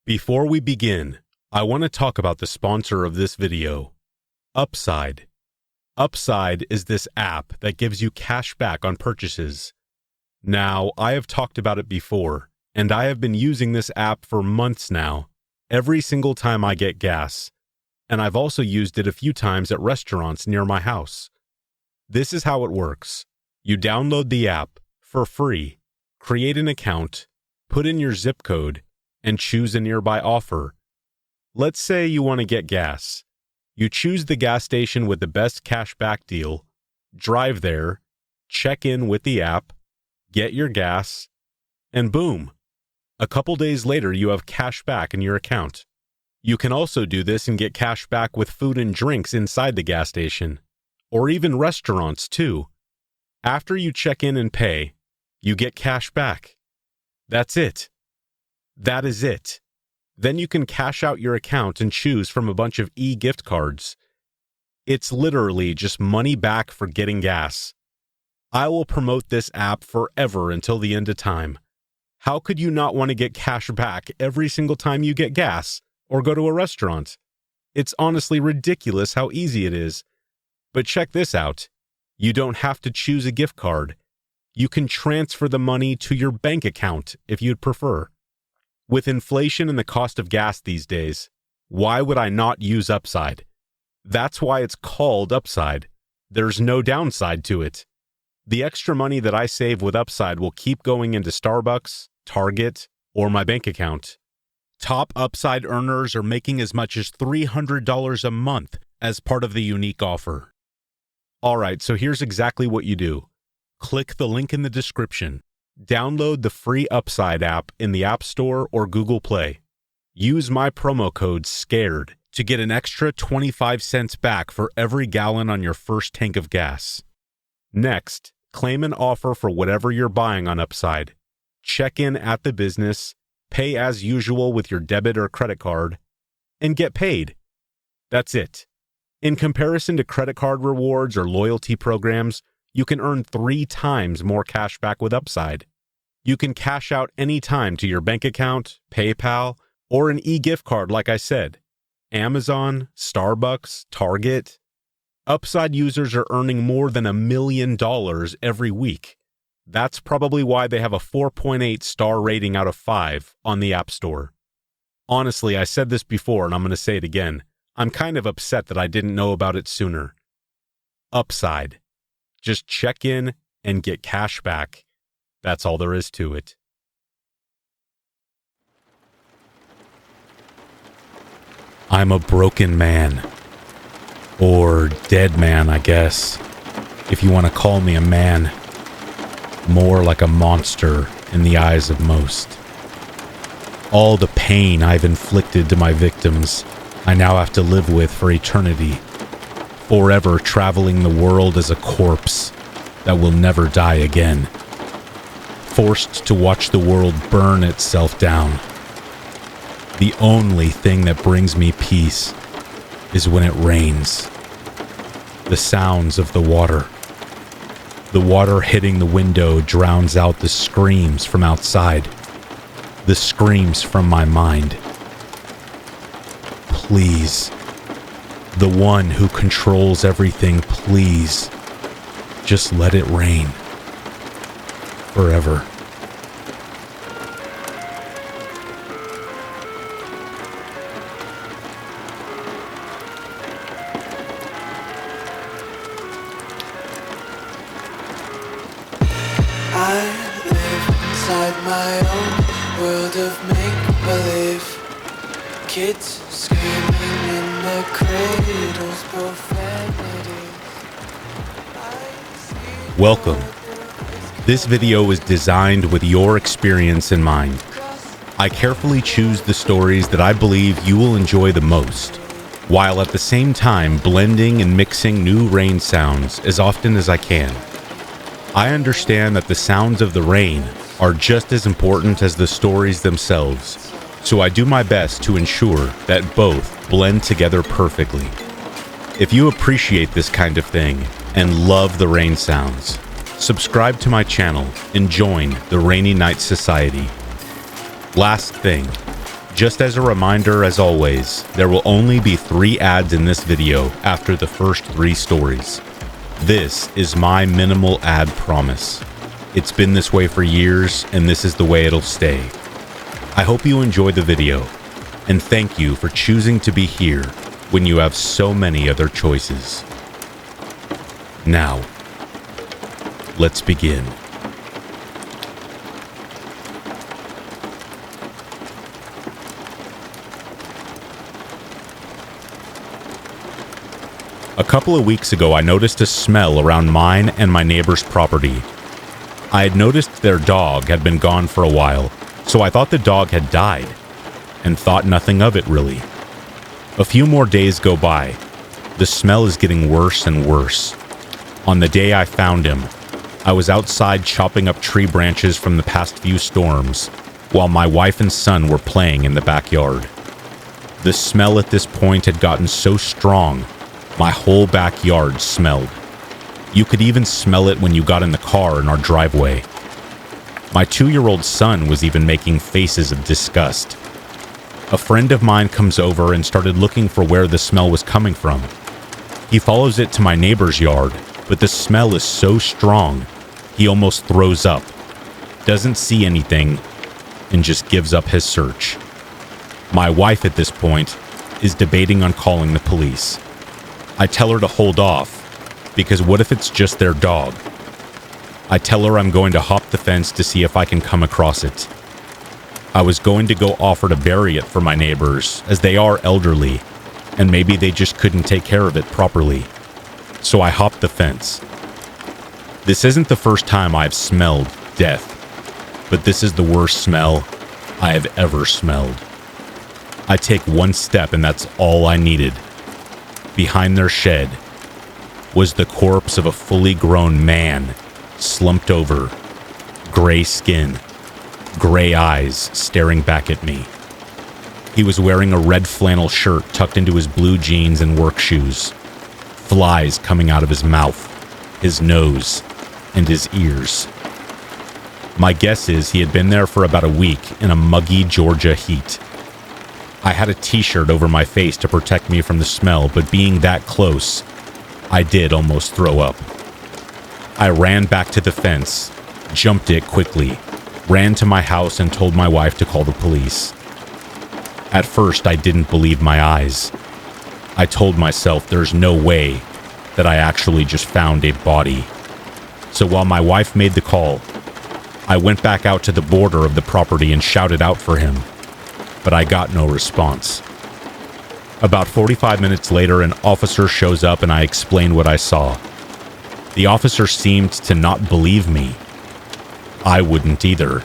Before we begin, I want to talk about the sponsor of this video, Upside. Upside is this app that gives you cash back on purchases. Now, I have talked about it before, and I have been using this app for months now, every single time I get gas, and I've also used it a few times at restaurants near my house. This is how it works. You download the app for free, create an account, put in your zip code, and choose a nearby offer. Let's say you want to get gas. You choose the gas station with the best cash back deal, drive there, check in with the app, get your gas, and boom! A couple days later you have cash back in your account. You can also do this and get cash back with food and drinks inside the gas station, or even restaurants too. After you check in and pay, you get cash back. That's it. That is it. Then you can cash out your account and choose from a bunch of e-gift cards. It's literally just money back for getting gas. I will promote this app forever until the end of time. How could you not want to get cash back every single time you get gas or go to a restaurant? It's honestly ridiculous how easy it is. But check this out. You don't have to choose a gift card. You can transfer the money to your bank account if you'd prefer. With inflation and the cost of gas these days, why would I not use Upside? That's why it's called Upside. There's no downside to it. The extra money that I save with Upside will keep going into Starbucks, Target, or my bank account. Top Upside earners are making as much as $300 a month as part of the unique offer. Alright, so here's exactly what you do. Click the link in the description. Download the free Upside app in the App Store or Google Play. Use my promo code SCARED to get an extra 25 cents back for every gallon on your first tank of gas. Next, claim an offer for whatever you're buying on Upside. Check in at the business, pay as usual with your debit or credit card, and get paid. That's it. In comparison to credit card rewards or loyalty programs, you can earn 3 times more cash back with Upside. You can cash out anytime to your bank account, PayPal, or an e-gift card like I said. Amazon, Starbucks, Target. Upside users are earning more than $1 million every week. That's probably why they have a 4.8 star rating out of 5 on the App Store. Honestly, I said this before and I'm going to say it again. I'm kind of upset that I didn't know about it sooner. Upside. Just check in and get cash back. That's all there is to it. I'm a broken man. Or dead man, I guess. If you want to call me a man. More like a monster in the eyes of most. All the pain I've inflicted to my victims, I now have to live with for eternity. Forever traveling the world as a corpse that will never die again. Forced to watch the world burn itself down. The only thing that brings me peace is when it rains. The sounds of the water. The water hitting the window drowns out the screams from outside. The screams from my mind. Please. The one who controls everything, please, just let it rain. Forever. I live inside my own world of make-believe. Kids screaming in the cradles, profanity. Welcome. This video is designed with your experience in mind. I carefully choose the stories that I believe you will enjoy the most, while at the same time blending and mixing new rain sounds as often as I can. I understand that the sounds of the rain are just as important as the stories themselves, so I do my best to ensure that both blend together perfectly. If you appreciate this kind of thing and love the rain sounds, subscribe to my channel and join the Rainy Night Society. Last thing, Just as a reminder, as always, there will only be 3 ads in this video after the first 3 stories. This is my minimal ad promise. It's been this way for years, and this is the way it'll stay. I hope you enjoy the video, and thank you for choosing to be here when you have so many other choices. Now, let's begin. A couple of weeks ago, I noticed a smell around mine and my neighbor's property. I had noticed their dog had been gone for a while, so I thought the dog had died, and thought nothing of it really. A few more days go by. The smell is getting worse and worse. On the day I found him, I was outside chopping up tree branches from the past few storms, while my wife and son were playing in the backyard. The smell at this point had gotten so strong, my whole backyard smelled. You could even smell it when you got in the car in our driveway. My 2-year-old son was even making faces of disgust. A friend of mine comes over and started looking for where the smell was coming from. He follows it to my neighbor's yard, but the smell is so strong, he almost throws up, doesn't see anything, and just gives up his search. My wife at this point is debating on calling the police. I tell her to hold off, because what if it's just their dog? I tell her I'm going to hop the fence to see if I can come across it. I was going to go offer to bury it for my neighbors, as they are elderly, and maybe they just couldn't take care of it properly. So I hopped the fence. This isn't the first time I've smelled death, but this is the worst smell I have ever smelled. I take one step and that's all I needed. Behind their shed was the corpse of a fully grown man, slumped over, gray skin, gray eyes staring back at me. He was wearing a red flannel shirt tucked into his blue jeans and work shoes, flies coming out of his mouth, his nose, and his ears. My guess is he had been there for about a week in a muggy Georgia heat. I had a t-shirt over my face to protect me from the smell, but being that close, I did almost throw up. I ran back to the fence, jumped it quickly, ran to my house and told my wife to call the police. At first, I didn't believe my eyes. I told myself there's no way that I actually just found a body. So while my wife made the call, I went back out to the border of the property and shouted out for him, but I got no response. About 45 minutes later, an officer shows up and I explain what I saw. The officer seemed to not believe me. I wouldn't either.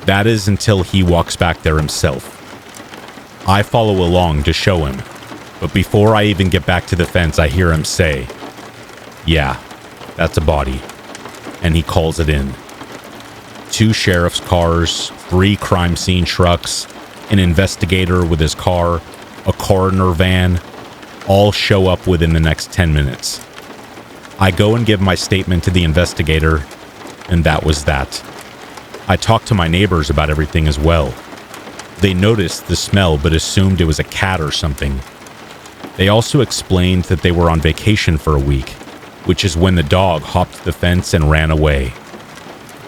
That is until he walks back there himself. I follow along to show him, but before I even get back to the fence, I hear him say, "Yeah, that's a body," and he calls it in. 2 sheriff's cars, 3 crime scene trucks, an investigator with his car, a coroner van, all show up within the next 10 minutes. I go and give my statement to the investigator, and that was that. I talked to my neighbors about everything as well. They noticed the smell but assumed it was a cat or something. They also explained that they were on vacation for a week, which is when the dog hopped the fence and ran away.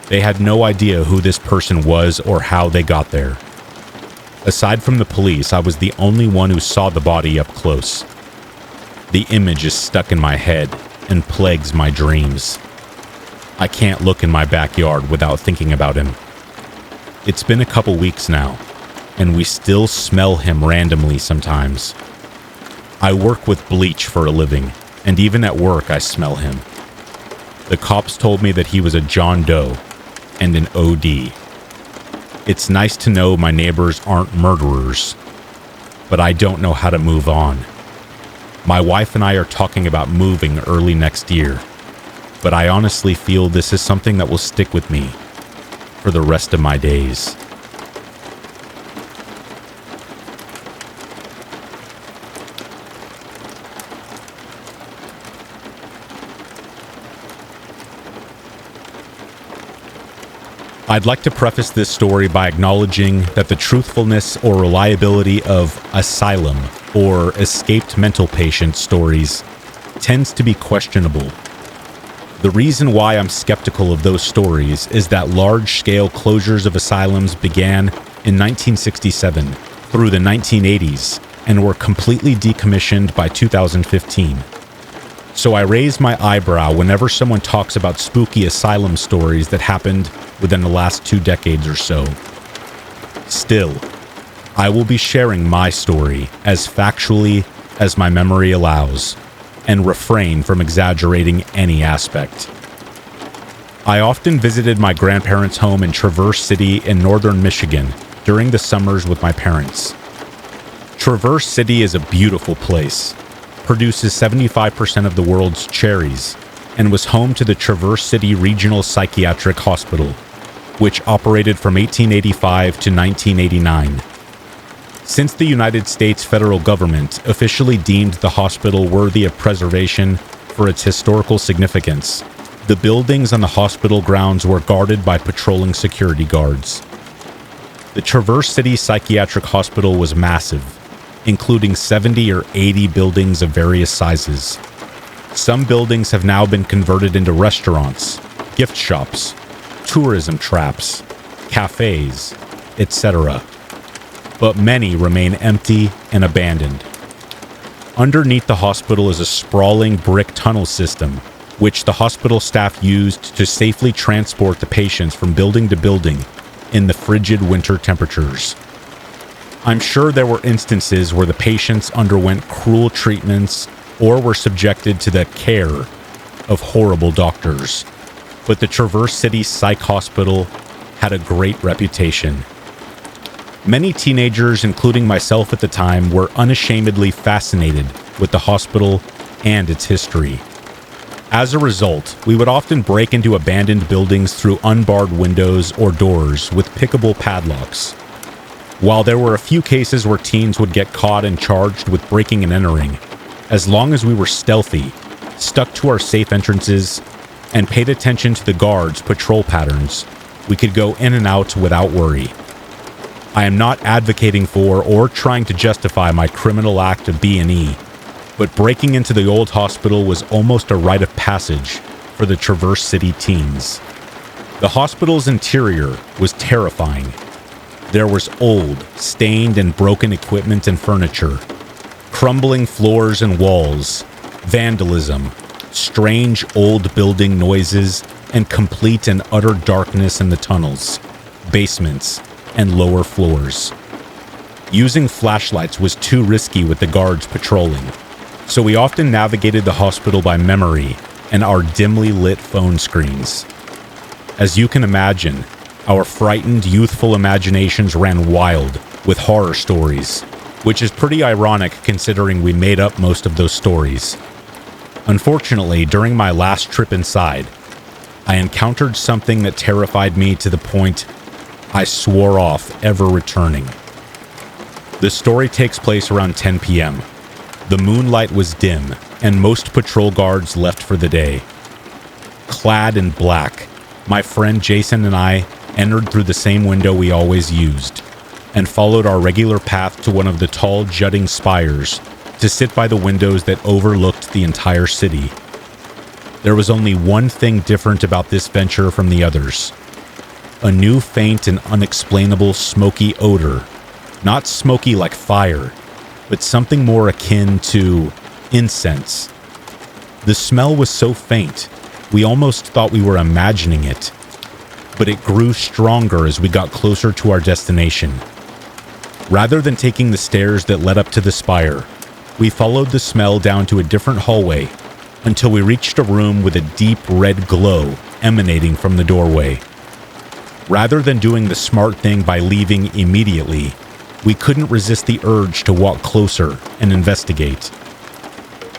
They had no idea who this person was or how they got there. Aside from the police, I was the only one who saw the body up close. The image is stuck in my head and plagues my dreams. I can't look in my backyard without thinking about him. It's been a couple weeks now, and we still smell him randomly sometimes. I work with bleach for a living, and even at work I smell him. The cops told me that he was a John Doe and an OD. It's nice to know my neighbors aren't murderers, but I don't know how to move on. My wife and I are talking about moving early next year, but I honestly feel this is something that will stick with me for the rest of my days. I'd like to preface this story by acknowledging that the truthfulness or reliability of asylum or escaped mental patient stories tends to be questionable. The reason why I'm skeptical of those stories is that large-scale closures of asylums began in 1967 through the 1980s and were completely decommissioned by 2015. So I raise my eyebrow whenever someone talks about spooky asylum stories that happened within the last 2 decades or so. Still, I will be sharing my story as factually as my memory allows, and refrain from exaggerating any aspect. I often visited my grandparents' home in Traverse City in northern Michigan during the summers with my parents. Traverse City is a beautiful place, produces 75% of the world's cherries, and was home to the Traverse City Regional Psychiatric Hospital, which operated from 1885 to 1989. Since the United States federal government officially deemed the hospital worthy of preservation for its historical significance, the buildings on the hospital grounds were guarded by patrolling security guards. The Traverse City Psychiatric Hospital was massive, including 70 or 80 buildings of various sizes. Some buildings have now been converted into restaurants, gift shops, tourism traps, cafes, etc. But many remain empty and abandoned. Underneath the hospital is a sprawling brick tunnel system, which the hospital staff used to safely transport the patients from building to building in the frigid winter temperatures. I'm sure there were instances where the patients underwent cruel treatments or were subjected to the care of horrible doctors, but the Traverse City Psych Hospital had a great reputation. Many teenagers, including myself at the time, were unashamedly fascinated with the hospital and its history. As a result, we would often break into abandoned buildings through unbarred windows or doors with pickable padlocks. While there were a few cases where teens would get caught and charged with breaking and entering, as long as we were stealthy, stuck to our safe entrances, and paid attention to the guards' patrol patterns, we could go in and out without worry. I am not advocating for or trying to justify my criminal act of B&E, but breaking into the old hospital was almost a rite of passage for the Traverse City teens. The hospital's interior was terrifying. There was old, stained and broken equipment and furniture, crumbling floors and walls, vandalism, strange old building noises, and complete and utter darkness in the tunnels, basements, and lower floors. Using flashlights was too risky with the guards patrolling, so we often navigated the hospital by memory and our dimly lit phone screens. As you can imagine, our frightened, youthful imaginations ran wild with horror stories, which is pretty ironic considering we made up most of those stories. Unfortunately, during my last trip inside, I encountered something that terrified me to the point I swore off ever returning. The story takes place around 10 p.m. The moonlight was dim, and most patrol guards left for the day. Clad in black, my friend Jason and I entered through the same window we always used, and followed our regular path to one of the tall, jutting spires to sit by the windows that overlooked the entire city. There was only one thing different about this venture from the others. A new, faint, and unexplainable smoky odor. Not smoky like fire, but something more akin to incense. The smell was so faint, we almost thought we were imagining it, but it grew stronger as we got closer to our destination. Rather than taking the stairs that led up to the spire, we followed the smell down to a different hallway until we reached a room with a deep red glow emanating from the doorway. Rather than doing the smart thing by leaving immediately, we couldn't resist the urge to walk closer and investigate.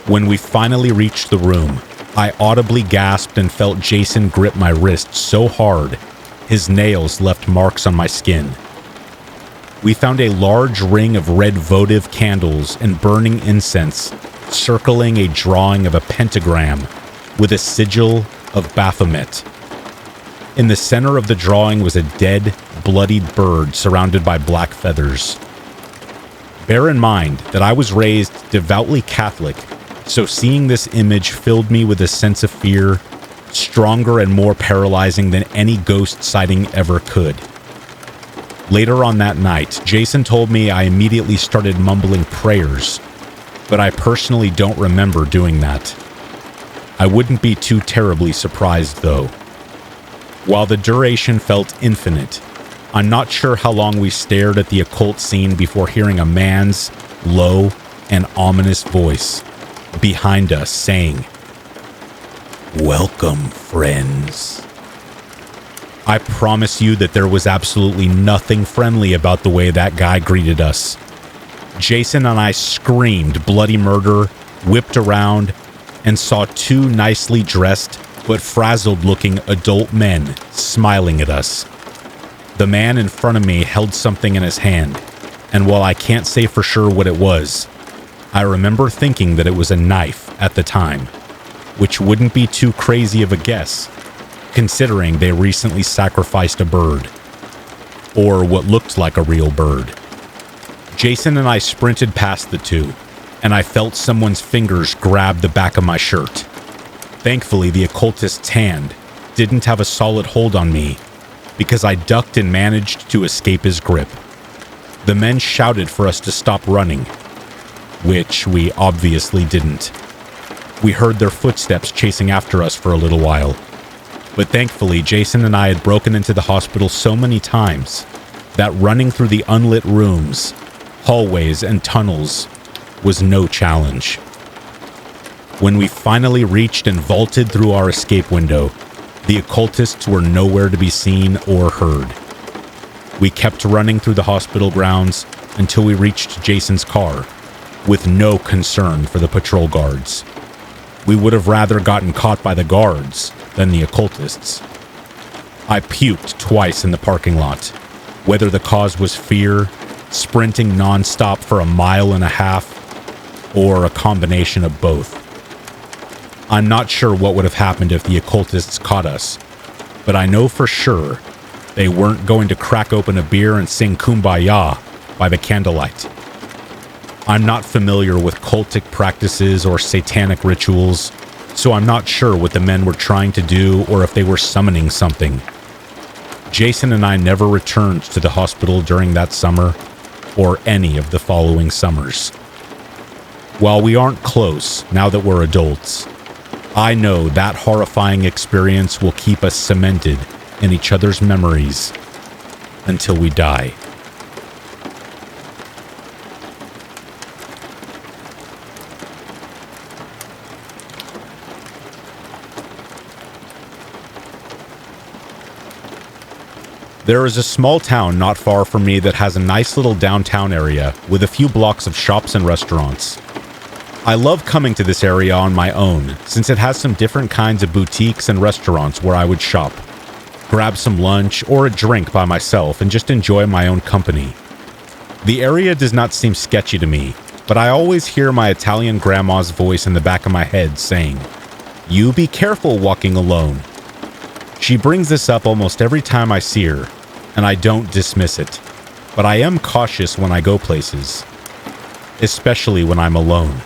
When we finally reached the room, I audibly gasped and felt Jason grip my wrist so hard, his nails left marks on my skin. We found a large ring of red votive candles and burning incense circling a drawing of a pentagram with a sigil of Baphomet. In the center of the drawing was a dead, bloodied bird surrounded by black feathers. Bear in mind that I was raised devoutly Catholic, so seeing this image filled me with a sense of fear, stronger and more paralyzing than any ghost sighting ever could. Later on that night, Jason told me I immediately started mumbling prayers, but I personally don't remember doing that. I wouldn't be too terribly surprised, though. While the duration felt infinite, I'm not sure how long we stared at the occult scene before hearing a man's low and ominous voice behind us saying, "Welcome, friends." I promise you that there was absolutely nothing friendly about the way that guy greeted us. Jason and I screamed bloody murder, whipped around, and saw two nicely dressed but frazzled-looking adult men smiling at us. The man in front of me held something in his hand, and while I can't say for sure what it was, I remember thinking that it was a knife at the time, which wouldn't be too crazy of a guess, considering they recently sacrificed a bird, or what looked like a real bird. Jason and I sprinted past the two, and I felt someone's fingers grab the back of my shirt. Thankfully, the occultist's hand didn't have a solid hold on me because I ducked and managed to escape his grip. The men shouted for us to stop running, which we obviously didn't. We heard their footsteps chasing after us for a little while, but thankfully Jason and I had broken into the hospital so many times that running through the unlit rooms, hallways, and tunnels was no challenge. When we finally reached and vaulted through our escape window, the occultists were nowhere to be seen or heard. We kept running through the hospital grounds until we reached Jason's car, with no concern for the patrol guards. We would have rather gotten caught by the guards than the occultists. I puked twice in the parking lot, whether the cause was fear, sprinting nonstop for 1.5 miles, or a combination of both. I'm not sure what would have happened if the occultists caught us, but I know for sure they weren't going to crack open a beer and sing Kumbaya by the candlelight. I'm not familiar with cultic practices or satanic rituals, so I'm not sure what the men were trying to do or if they were summoning something. Jason and I never returned to the hospital during that summer or any of the following summers. While we aren't close now that we're adults, I know that horrifying experience will keep us cemented in each other's memories until we die. There is a small town not far from me that has a nice little downtown area with a few blocks of shops and restaurants. I love coming to this area on my own, since it has some different kinds of boutiques and restaurants where I would shop, grab some lunch or a drink by myself, and just enjoy my own company. The area does not seem sketchy to me, but I always hear my Italian grandma's voice in the back of my head saying, "You be careful walking alone." She brings this up almost every time I see her, and I don't dismiss it, but I am cautious when I go places, especially when I'm alone.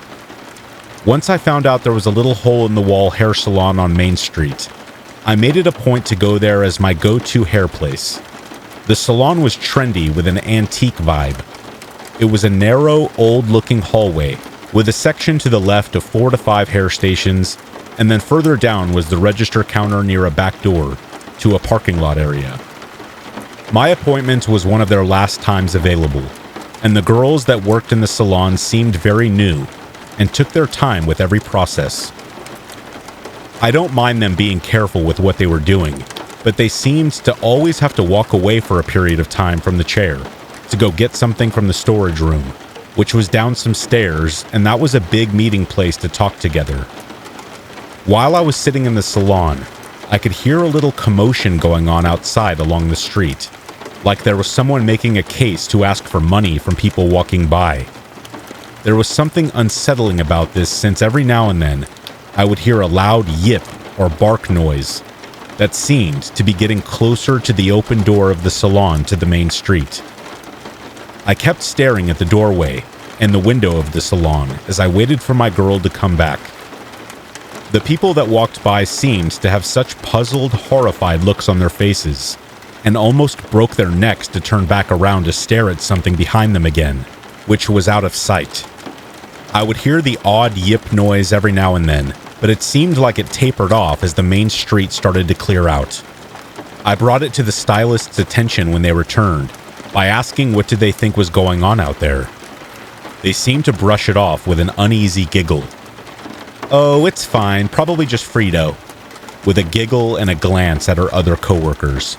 Once I found out there was a little hole-in-the-wall hair salon on Main Street, I made it a point to go there as my go-to hair place. The salon was trendy with an antique vibe. It was a narrow, old-looking hallway with a section to the left of 4 to 5 hair stations, and then further down was the register counter near a back door to a parking lot area. My appointment was one of their last times available, and the girls that worked in the salon seemed very new and took their time with every process. I don't mind them being careful with what they were doing, but they seemed to always have to walk away for a period of time from the chair to go get something from the storage room, which was down some stairs, and that was a big meeting place to talk together. While I was sitting in the salon, I could hear a little commotion going on outside along the street, like there was someone making a case to ask for money from people walking by. There was something unsettling about this, since every now and then I would hear a loud yip or bark noise, that seemed to be getting closer to the open door of the salon to the main street. I kept staring at the doorway and the window of the salon as I waited for my girl to come back. The people that walked by seemed to have such puzzled, horrified looks on their faces, and almost broke their necks to turn back around to stare at something behind them again, which was out of sight. I would hear the odd yip noise every now and then, but it seemed like it tapered off as the main street started to clear out. I brought it to the stylist's attention when they returned by asking what did they think was going on out there. They seemed to brush it off with an uneasy giggle. "Oh, it's fine, probably just Frito," with a giggle and a glance at her other coworkers.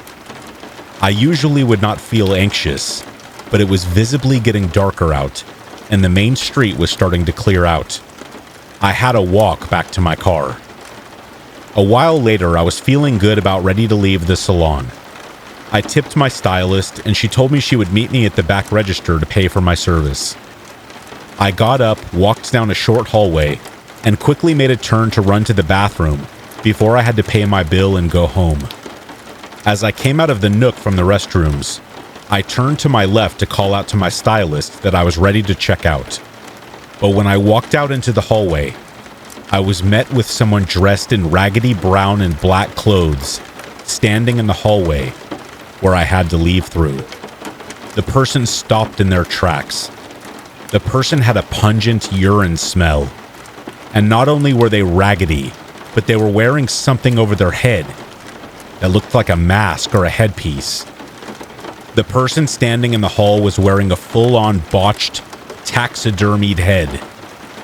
I usually would not feel anxious, but it was visibly getting darker out, and the main street was starting to clear out. I had to walk back to my car. A while later, I was feeling good, about ready to leave the salon. I tipped my stylist, and she told me she would meet me at the back register to pay for my service. I got up, walked down a short hallway, and quickly made a turn to run to the bathroom before I had to pay my bill and go home. As I came out of the nook from the restrooms, I turned to my left to call out to my stylist that I was ready to check out. But when I walked out into the hallway, I was met with someone dressed in raggedy brown and black clothes, standing in the hallway where I had to leave through. The person stopped in their tracks. The person had a pungent urine smell. And not only were they raggedy, but they were wearing something over their head that looked like a mask or a headpiece. The person standing in the hall was wearing a full-on botched, taxidermied head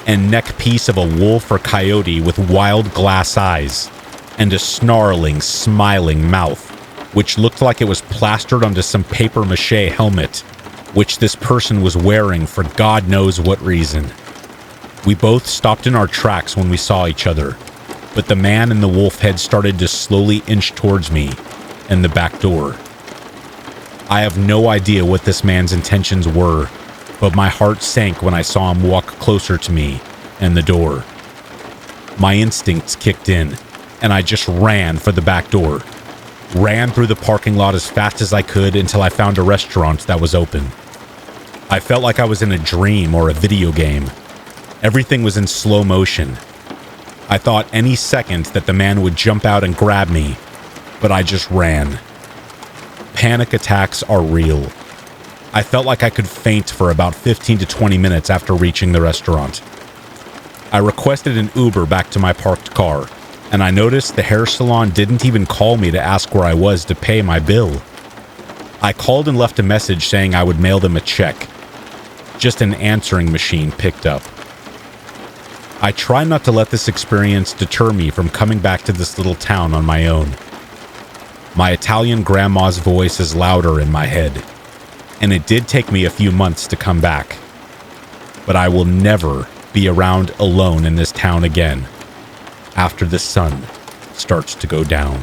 and neck piece of a wolf or coyote with wild glass eyes and a snarling, smiling mouth, which looked like it was plastered onto some papier-mâché helmet, which this person was wearing for God knows what reason. We both stopped in our tracks when we saw each other, but the man in the wolf head started to slowly inch towards me and the back door. I have no idea what this man's intentions were, but my heart sank when I saw him walk closer to me and the door. My instincts kicked in, and I just ran for the back door. Ran through the parking lot as fast as I could until I found a restaurant that was open. I felt like I was in a dream or a video game. Everything was in slow motion. I thought any second that the man would jump out and grab me, but I just ran. Panic attacks are real. I felt like I could faint for about 15 to 20 minutes after reaching the restaurant. I requested an Uber back to my parked car, and I noticed the hair salon didn't even call me to ask where I was to pay my bill. I called and left a message saying I would mail them a check. Just an answering machine picked up. I try not to let this experience deter me from coming back to this little town on my own. My Italian grandma's voice is louder in my head, and it did take me a few months to come back. But I will never be around alone in this town again after the sun starts to go down.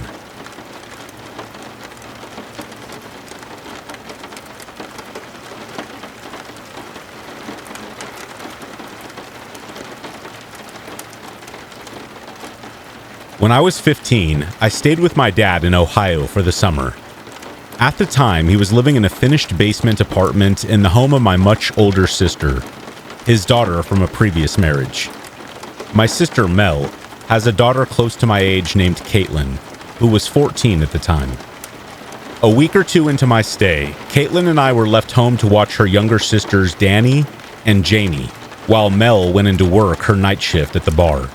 When I was 15, I stayed with my dad in Ohio for the summer. At the time, he was living in a finished basement apartment in the home of my much older sister, his daughter from a previous marriage. My sister, Mel, has a daughter close to my age named Caitlin, who was 14 at the time. A week or two into my stay, Caitlin and I were left home to watch her younger sisters, Danny and Janie, while Mel went into work her night shift at the bar.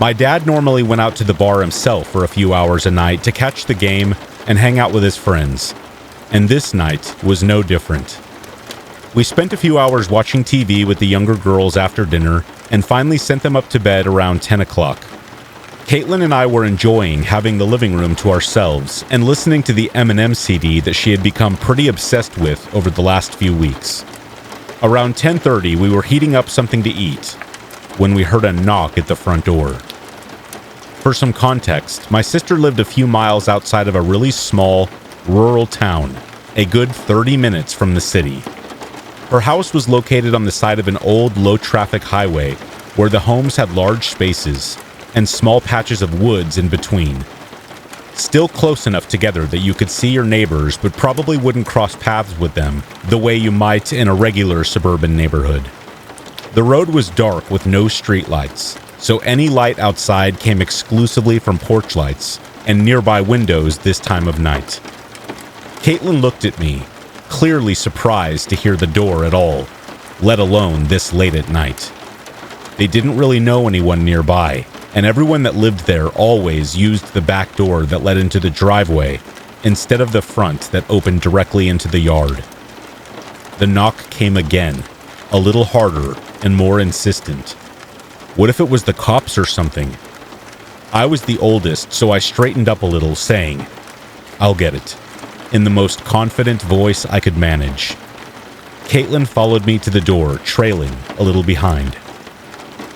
My dad normally went out to the bar himself for a few hours a night to catch the game and hang out with his friends, and this night was no different. We spent a few hours watching TV with the younger girls after dinner and finally sent them up to bed around 10 o'clock. Caitlin and I were enjoying having the living room to ourselves and listening to the Eminem CD that she had become pretty obsessed with over the last few weeks. Around 10:30, we were heating up something to eat when we heard a knock at the front door. For some context, my sister lived a few miles outside of a really small, rural town, a good 30 minutes from the city. Her house was located on the side of an old, low-traffic highway where the homes had large spaces and small patches of woods in between. Still close enough together that you could see your neighbors but probably wouldn't cross paths with them the way you might in a regular suburban neighborhood. The road was dark with no streetlights, so any light outside came exclusively from porch lights and nearby windows this time of night. Caitlin looked at me, clearly surprised to hear the door at all, let alone this late at night. They didn't really know anyone nearby, and everyone that lived there always used the back door that led into the driveway instead of the front that opened directly into the yard. The knock came again, a little harder and more insistent. What if it was the cops or something? I was the oldest, so I straightened up a little, saying, "I'll get it," in the most confident voice I could manage. Caitlin followed me to the door, trailing a little behind.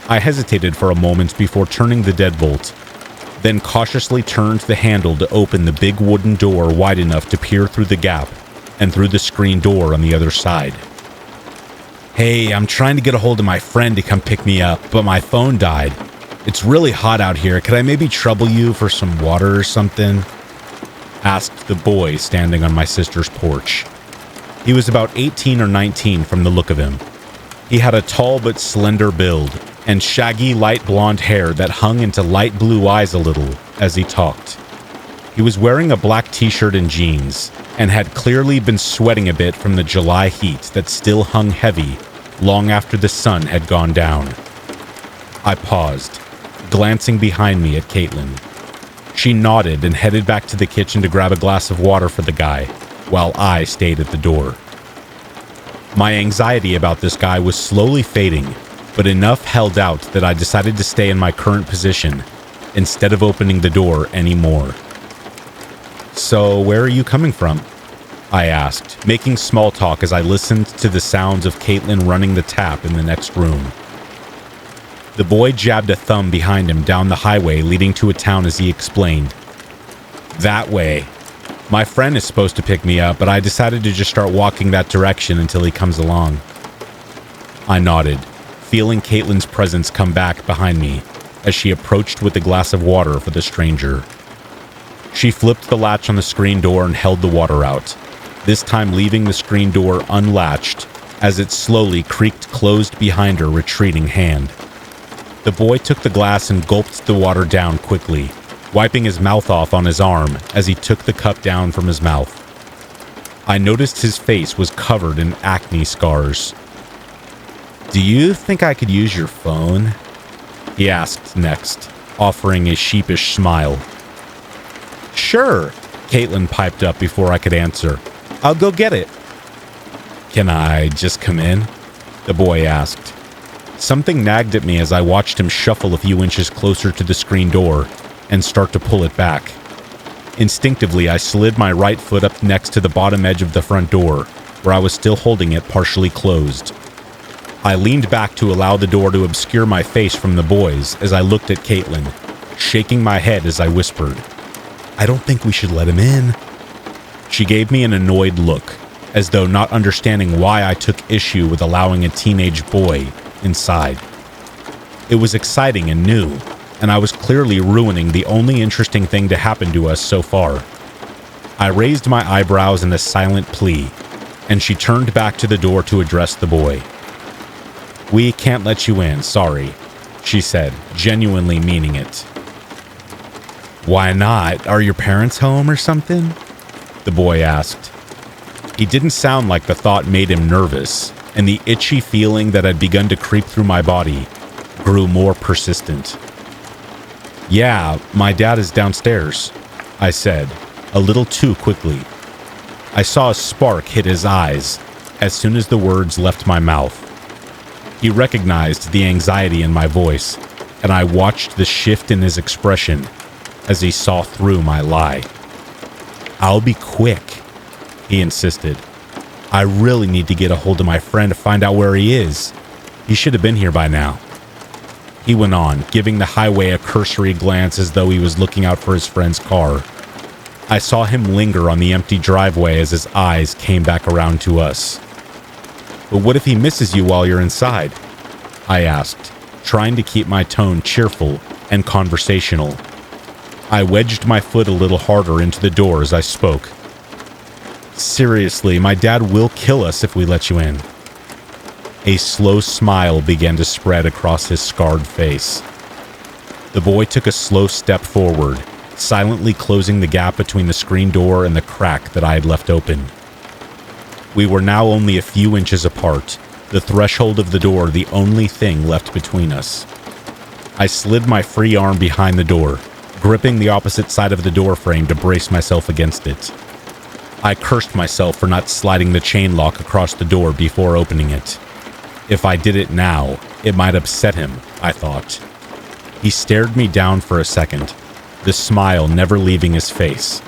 I hesitated for a moment before turning the deadbolt, then cautiously turned the handle to open the big wooden door wide enough to peer through the gap and through the screen door on the other side. "Hey, I'm trying to get a hold of my friend to come pick me up, but my phone died. It's really hot out here. Could I maybe trouble you for some water or something?" asked the boy standing on my sister's porch. He was about 18 or 19 from the look of him. He had a tall but slender build and shaggy light blonde hair that hung into light blue eyes a little as he talked. He was wearing a black t-shirt and jeans and had clearly been sweating a bit from the July heat that still hung heavy long after the sun had gone down. I paused, glancing behind me at Caitlin. She nodded and headed back to the kitchen to grab a glass of water for the guy, while I stayed at the door. My anxiety about this guy was slowly fading, but enough held out that I decided to stay in my current position instead of opening the door anymore. "So, where are you coming from?" I asked, making small talk as I listened to the sounds of Caitlin running the tap in the next room. The boy jabbed a thumb behind him down the highway leading to a town as he explained. "That way. My friend is supposed to pick me up, but I decided to just start walking that direction until he comes along." I nodded, feeling Caitlin's presence come back behind me as she approached with a glass of water for the stranger. She flipped the latch on the screen door and held the water out, this time leaving the screen door unlatched as it slowly creaked closed behind her retreating hand. The boy took the glass and gulped the water down quickly, wiping his mouth off on his arm as he took the cup down from his mouth. I noticed his face was covered in acne scars. "Do you think I could use your phone?" he asked next, offering a sheepish smile. "Sure," Caitlin piped up before I could answer. "I'll go get it." "Can I just come in?" the boy asked. Something nagged at me as I watched him shuffle a few inches closer to the screen door and start to pull it back. Instinctively, I slid my right foot up next to the bottom edge of the front door, where I was still holding it partially closed. I leaned back to allow the door to obscure my face from the boys as I looked at Caitlin, shaking my head as I whispered, "I don't think we should let him in." She gave me an annoyed look, as though not understanding why I took issue with allowing a teenage boy inside. It was exciting and new, and I was clearly ruining the only interesting thing to happen to us so far. I raised my eyebrows in a silent plea, and she turned back to the door to address the boy. "We can't let you in, sorry," she said, genuinely meaning it. "Why not? Are your parents home or something?" the boy asked. He didn't sound like the thought made him nervous, and the itchy feeling that had begun to creep through my body grew more persistent. "Yeah, my dad is downstairs," I said, a little too quickly. I saw a spark hit his eyes as soon as the words left my mouth. He recognized the anxiety in my voice, and I watched the shift in his expression as he saw through my lie. "I'll be quick," he insisted. "I really need to get a hold of my friend to find out where he is. He should have been here by now." He went on, giving the highway a cursory glance as though he was looking out for his friend's car. I saw him linger on the empty driveway as his eyes came back around to us. "But what if he misses you while you're inside?" I asked, trying to keep my tone cheerful and conversational. I wedged my foot a little harder into the door as I spoke. Seriously, my dad will kill us if we let you in. A slow smile began to spread across his scarred face. The boy took a slow step forward, silently closing the gap between the screen door and the crack that I had left open. We were now only a few inches apart, the threshold of the door the only thing left between us. I slid my free arm behind the door, gripping the opposite side of the door frame to brace myself against it. I cursed myself for not sliding the chain lock across the door before opening it. If I did it now, it might upset him, I thought. He stared me down for a second, the smile never leaving his face.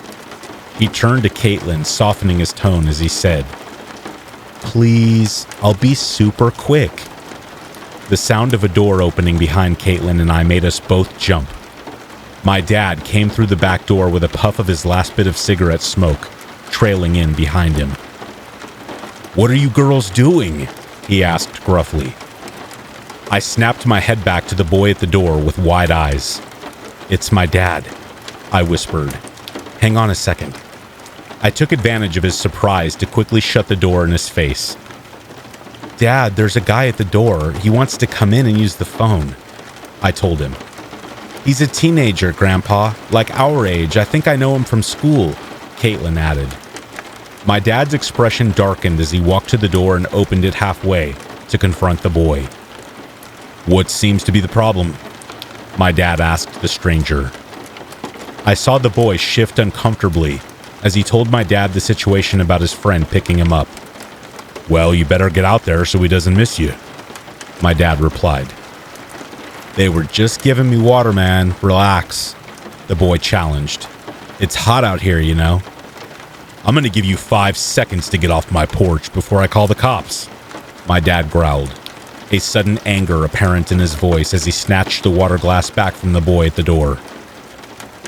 He turned to Caitlin, softening his tone as he said, "Please, I'll be super quick." The sound of a door opening behind Caitlin and I made us both jump. My dad came through the back door with a puff of his last bit of cigarette smoke, trailing in behind him. "What are you girls doing?" he asked gruffly. I snapped my head back to the boy at the door with wide eyes. "It's my dad," I whispered. "Hang on a second." I took advantage of his surprise to quickly shut the door in his face. "Dad, there's a guy at the door. He wants to come in and use the phone," I told him. "He's a teenager, Grandpa, like our age. I think I know him from school," Caitlin added. My dad's expression darkened as he walked to the door and opened it halfway to confront the boy. "What seems to be the problem?" my dad asked the stranger. I saw the boy shift uncomfortably as he told my dad the situation about his friend picking him up. "Well, you better get out there so he doesn't miss you," my dad replied. "They were just giving me water, man. Relax," the boy challenged. "It's hot out here, you know." "I'm going to give you 5 seconds to get off my porch before I call the cops," my dad growled, a sudden anger apparent in his voice as he snatched the water glass back from the boy at the door.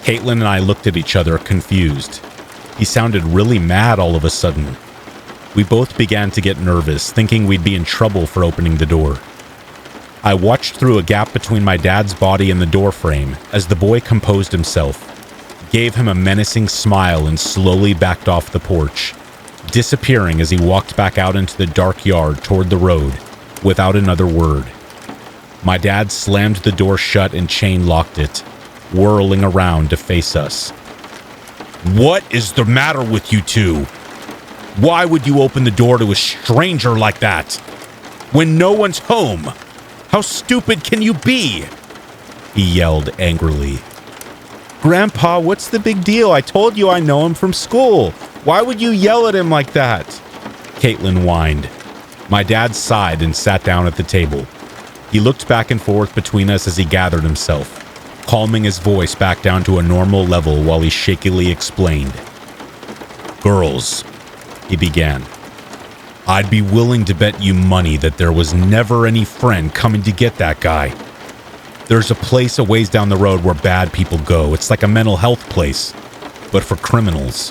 Caitlin and I looked at each other, confused. He sounded really mad all of a sudden. We both began to get nervous, thinking we'd be in trouble for opening the door. I watched through a gap between my dad's body and the door frame as the boy composed himself, gave him a menacing smile and slowly backed off the porch, disappearing as he walked back out into the dark yard toward the road without another word. My dad slammed the door shut and chain locked it, whirling around to face us. "What is the matter with you two? Why would you open the door to a stranger like that? When no one's home? How stupid can you be?" he yelled angrily. "Grandpa, what's the big deal? I told you I know him from school. Why would you yell at him like that?" Caitlin whined. My dad sighed and sat down at the table. He looked back and forth between us as he gathered himself, calming his voice back down to a normal level while he shakily explained. "Girls," he began, "I'd be willing to bet you money that there was never any friend coming to get that guy. There's a place a ways down the road where bad people go. It's like a mental health place, but for criminals.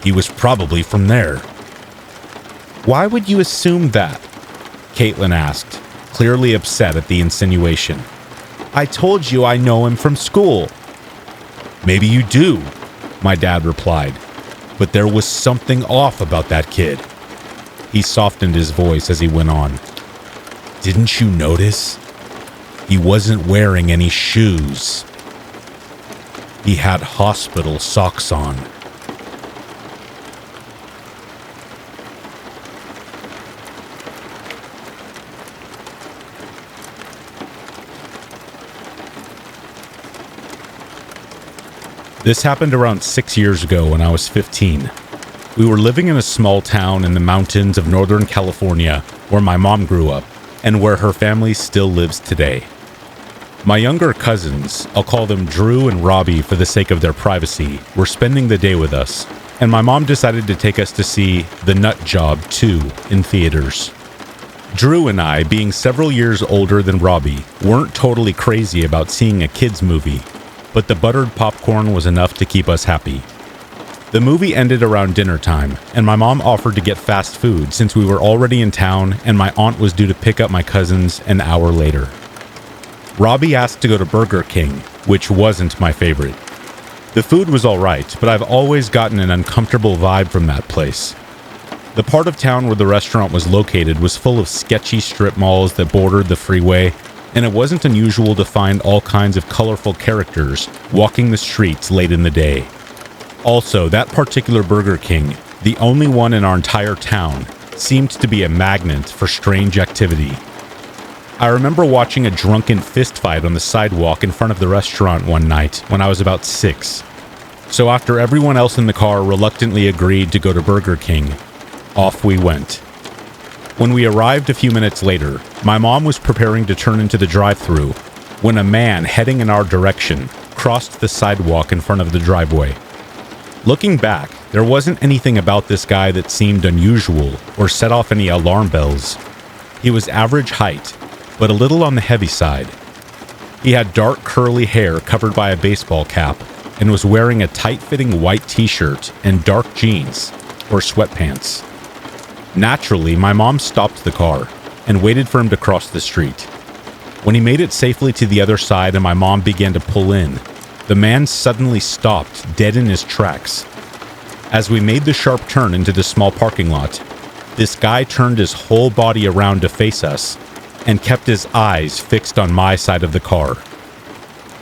He was probably from there." "Why would you assume that?" Caitlin asked, clearly upset at the insinuation. "I told you I know him from school." "Maybe you do," my dad replied, "but there was something off about that kid." He softened his voice as he went on. "Didn't you notice? He wasn't wearing any shoes. He had hospital socks on." This happened around 6 years ago when I was 15. We were living in a small town in the mountains of Northern California where my mom grew up and where her family still lives today. My younger cousins, I'll call them Drew and Robbie for the sake of their privacy, were spending the day with us, and my mom decided to take us to see The Nut Job 2 in theaters. Drew and I, being several years older than Robbie, weren't totally crazy about seeing a kids' movie, but the buttered popcorn was enough to keep us happy. The movie ended around dinner time, and my mom offered to get fast food since we were already in town and my aunt was due to pick up my cousins an hour later. Robbie asked to go to Burger King, which wasn't my favorite. The food was alright, but I've always gotten an uncomfortable vibe from that place. The part of town where the restaurant was located was full of sketchy strip malls that bordered the freeway, and it wasn't unusual to find all kinds of colorful characters walking the streets late in the day. Also, that particular Burger King, the only one in our entire town, seemed to be a magnet for strange activity. I remember watching a drunken fistfight on the sidewalk in front of the restaurant one night when I was about 6. So after everyone else in the car reluctantly agreed to go to Burger King, off we went. When we arrived a few minutes later, my mom was preparing to turn into the drive-thru when a man heading in our direction crossed the sidewalk in front of the driveway. Looking back, there wasn't anything about this guy that seemed unusual or set off any alarm bells. He was average height, but a little on the heavy side. He had dark curly hair covered by a baseball cap and was wearing a tight-fitting white t-shirt and dark jeans or sweatpants. Naturally, my mom stopped the car and waited for him to cross the street. When he made it safely to the other side and my mom began to pull in, the man suddenly stopped dead in his tracks. As we made the sharp turn into the small parking lot, this guy turned his whole body around to face us and kept his eyes fixed on my side of the car.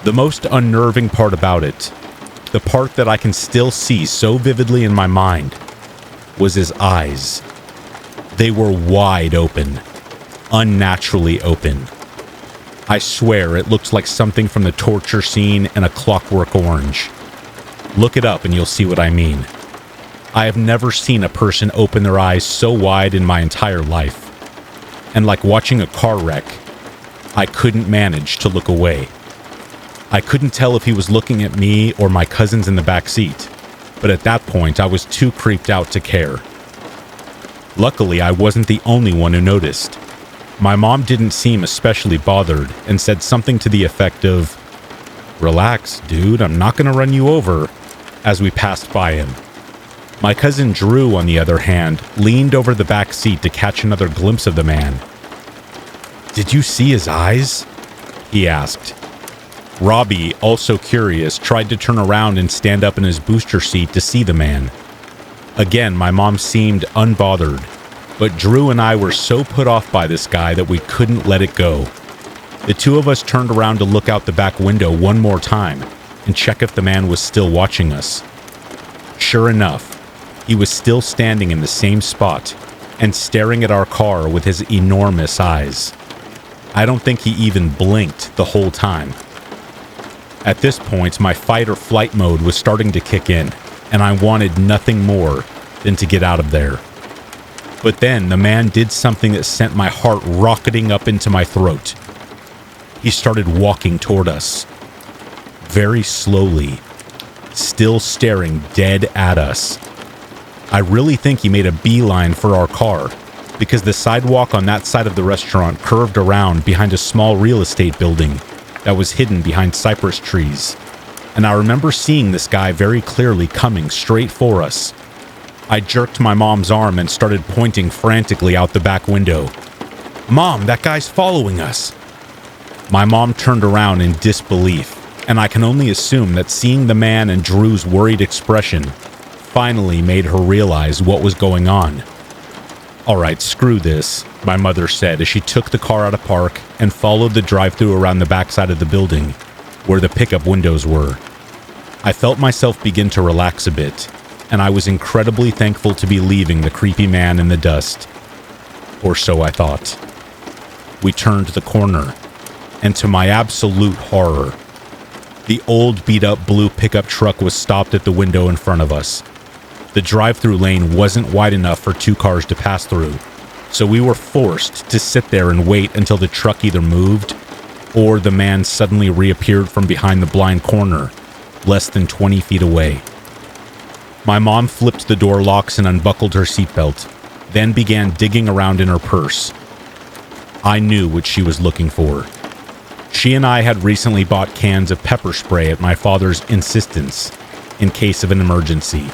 The most unnerving part about it, the part that I can still see so vividly in my mind, was his eyes. They were wide open, unnaturally open. I swear it looked like something from the torture scene in A Clockwork Orange. Look it up and you'll see what I mean. I have never seen a person open their eyes so wide in my entire life. And like watching a car wreck, I couldn't manage to look away. I couldn't tell if he was looking at me or my cousins in the back seat, but at that point I was too creeped out to care. Luckily, I wasn't the only one who noticed. My mom didn't seem especially bothered and said something to the effect of, "Relax, dude, I'm not gonna run you over," as we passed by him. My cousin Drew, on the other hand, leaned over the back seat to catch another glimpse of the man. "Did you see his eyes?" he asked. Robbie, also curious, tried to turn around and stand up in his booster seat to see the man. Again, my mom seemed unbothered, but Drew and I were so put off by this guy that we couldn't let it go. The two of us turned around to look out the back window one more time and check if the man was still watching us. Sure enough, he was still standing in the same spot and staring at our car with his enormous eyes. I don't think he even blinked the whole time. At this point, my fight or flight mode was starting to kick in, and I wanted nothing more than to get out of there. But then the man did something that sent my heart rocketing up into my throat. He started walking toward us, very slowly, still staring dead at us. I really think he made a beeline for our car, because the sidewalk on that side of the restaurant curved around behind a small real estate building that was hidden behind cypress trees. And I remember seeing this guy very clearly coming straight for us. I jerked my mom's arm and started pointing frantically out the back window. "Mom, that guy's following us!" My mom turned around in disbelief, and I can only assume that seeing the man and Drew's worried expression finally made her realize what was going on. "All right, screw this," my mother said as she took the car out of park and followed the drive-thru around the backside of the building, where the pickup windows were. I felt myself begin to relax a bit, and I was incredibly thankful to be leaving the creepy man in the dust. Or so I thought. We turned the corner, and to my absolute horror, the old beat-up blue pickup truck was stopped at the window in front of us. The drive-thru lane wasn't wide enough for two cars to pass through, so we were forced to sit there and wait until the truck either moved or the man suddenly reappeared from behind the blind corner, less than 20 feet away. My mom flipped the door locks and unbuckled her seatbelt, then began digging around in her purse. I knew what she was looking for. She and I had recently bought cans of pepper spray at my father's insistence, in case of an emergency.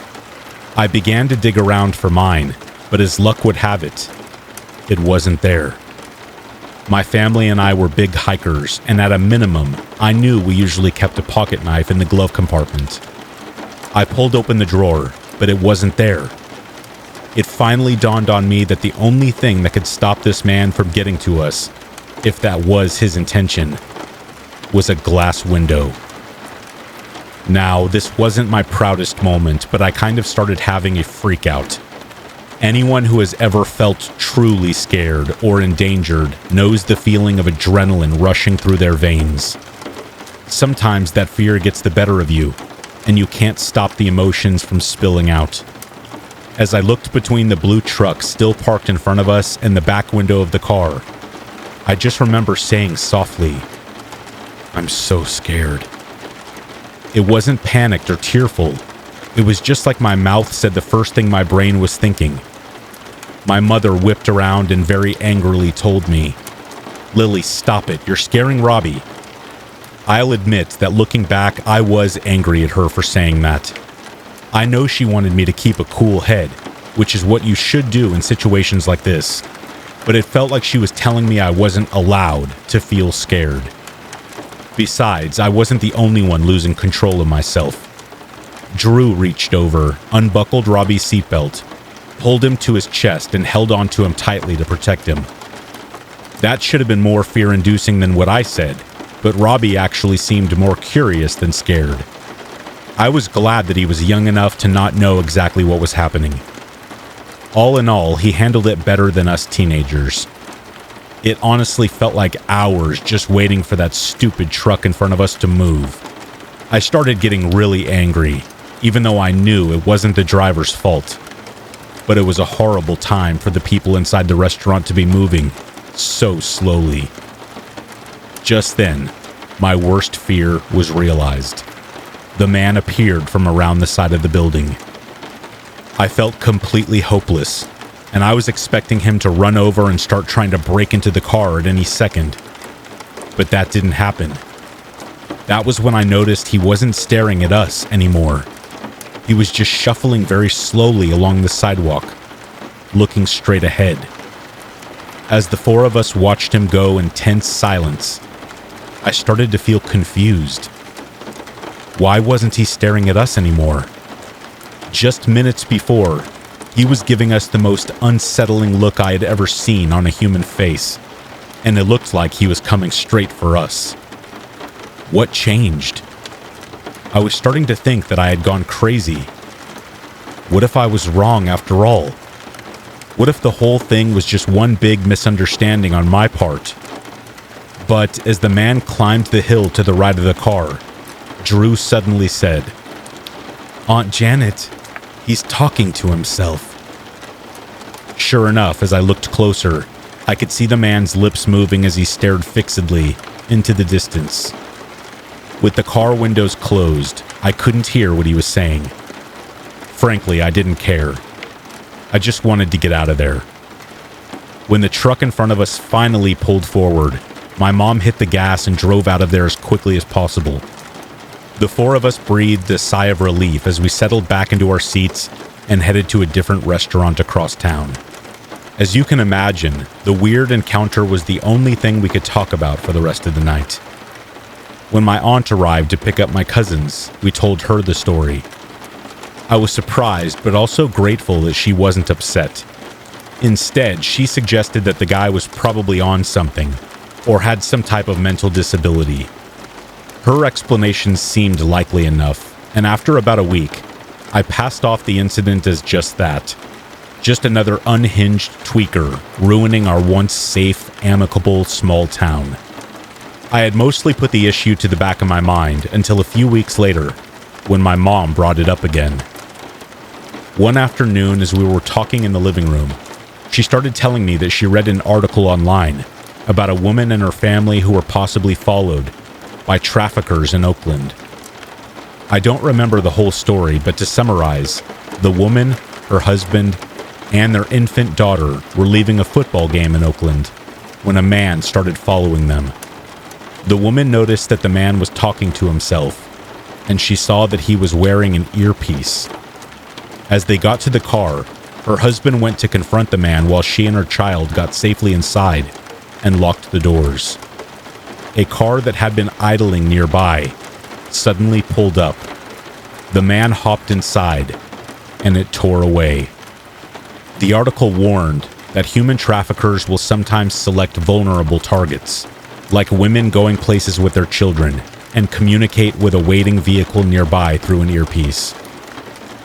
I began to dig around for mine, but as luck would have it, it wasn't there. My family and I were big hikers, and at a minimum, I knew we usually kept a pocket knife in the glove compartment. I pulled open the drawer, but it wasn't there. It finally dawned on me that the only thing that could stop this man from getting to us, if that was his intention, was a glass window. Now, this wasn't my proudest moment, but I kind of started having a freak out. Anyone who has ever felt truly scared or endangered knows the feeling of adrenaline rushing through their veins. Sometimes that fear gets the better of you, and you can't stop the emotions from spilling out. As I looked between the blue truck still parked in front of us and the back window of the car, I just remember saying softly, "I'm so scared." It wasn't panicked or tearful. It was just like my mouth said the first thing my brain was thinking. My mother whipped around and very angrily told me, "Lily, stop it. You're scaring Robbie." I'll admit that looking back, I was angry at her for saying that. I know she wanted me to keep a cool head, which is what you should do in situations like this, but it felt like she was telling me I wasn't allowed to feel scared. Besides, I wasn't the only one losing control of myself. Drew reached over, unbuckled Robbie's seatbelt, pulled him to his chest, and held onto him tightly to protect him. That should have been more fear-inducing than what I said, but Robbie actually seemed more curious than scared. I was glad that he was young enough to not know exactly what was happening. All in all, he handled it better than us teenagers. It honestly felt like hours just waiting for that stupid truck in front of us to move. I started getting really angry, even though I knew it wasn't the driver's fault. But it was a horrible time for the people inside the restaurant to be moving so slowly. Just then, my worst fear was realized. The man appeared from around the side of the building. I felt completely hopeless, and I was expecting him to run over and start trying to break into the car at any second. But that didn't happen. That was when I noticed he wasn't staring at us anymore. He was just shuffling very slowly along the sidewalk, looking straight ahead. As the four of us watched him go in tense silence, I started to feel confused. Why wasn't he staring at us anymore? Just minutes before, he was giving us the most unsettling look I had ever seen on a human face, and it looked like he was coming straight for us. What changed? I was starting to think that I had gone crazy. What if I was wrong after all? What if the whole thing was just one big misunderstanding on my part? But as the man climbed the hill to the right of the car, Drew suddenly said, "Aunt Janet, he's talking to himself." Sure enough, as I looked closer, I could see the man's lips moving as he stared fixedly into the distance. With the car windows closed, I couldn't hear what he was saying. Frankly, I didn't care. I just wanted to get out of there. When the truck in front of us finally pulled forward, my mom hit the gas and drove out of there as quickly as possible. The four of us breathed a sigh of relief as we settled back into our seats and headed to a different restaurant across town. As you can imagine, the weird encounter was the only thing we could talk about for the rest of the night. When my aunt arrived to pick up my cousins, we told her the story. I was surprised, but also grateful that she wasn't upset. Instead, she suggested that the guy was probably on something, or had some type of mental disability. Her explanations seemed likely enough, and after about a week, I passed off the incident as just that. Just another unhinged tweaker ruining our once safe, amicable small town. I had mostly put the issue to the back of my mind until a few weeks later, when my mom brought it up again. One afternoon, as we were talking in the living room, she started telling me that she read an article online about a woman and her family who were possibly followed by traffickers in Oakland. I don't remember the whole story, but to summarize, the woman, her husband, and their infant daughter were leaving a football game in Oakland when a man started following them. The woman noticed that the man was talking to himself, and she saw that he was wearing an earpiece. As they got to the car, her husband went to confront the man while she and her child got safely inside and locked the doors. A car that had been idling nearby suddenly pulled up. The man hopped inside, and it tore away. The article warned that human traffickers will sometimes select vulnerable targets, like women going places with their children, and communicate with a waiting vehicle nearby through an earpiece.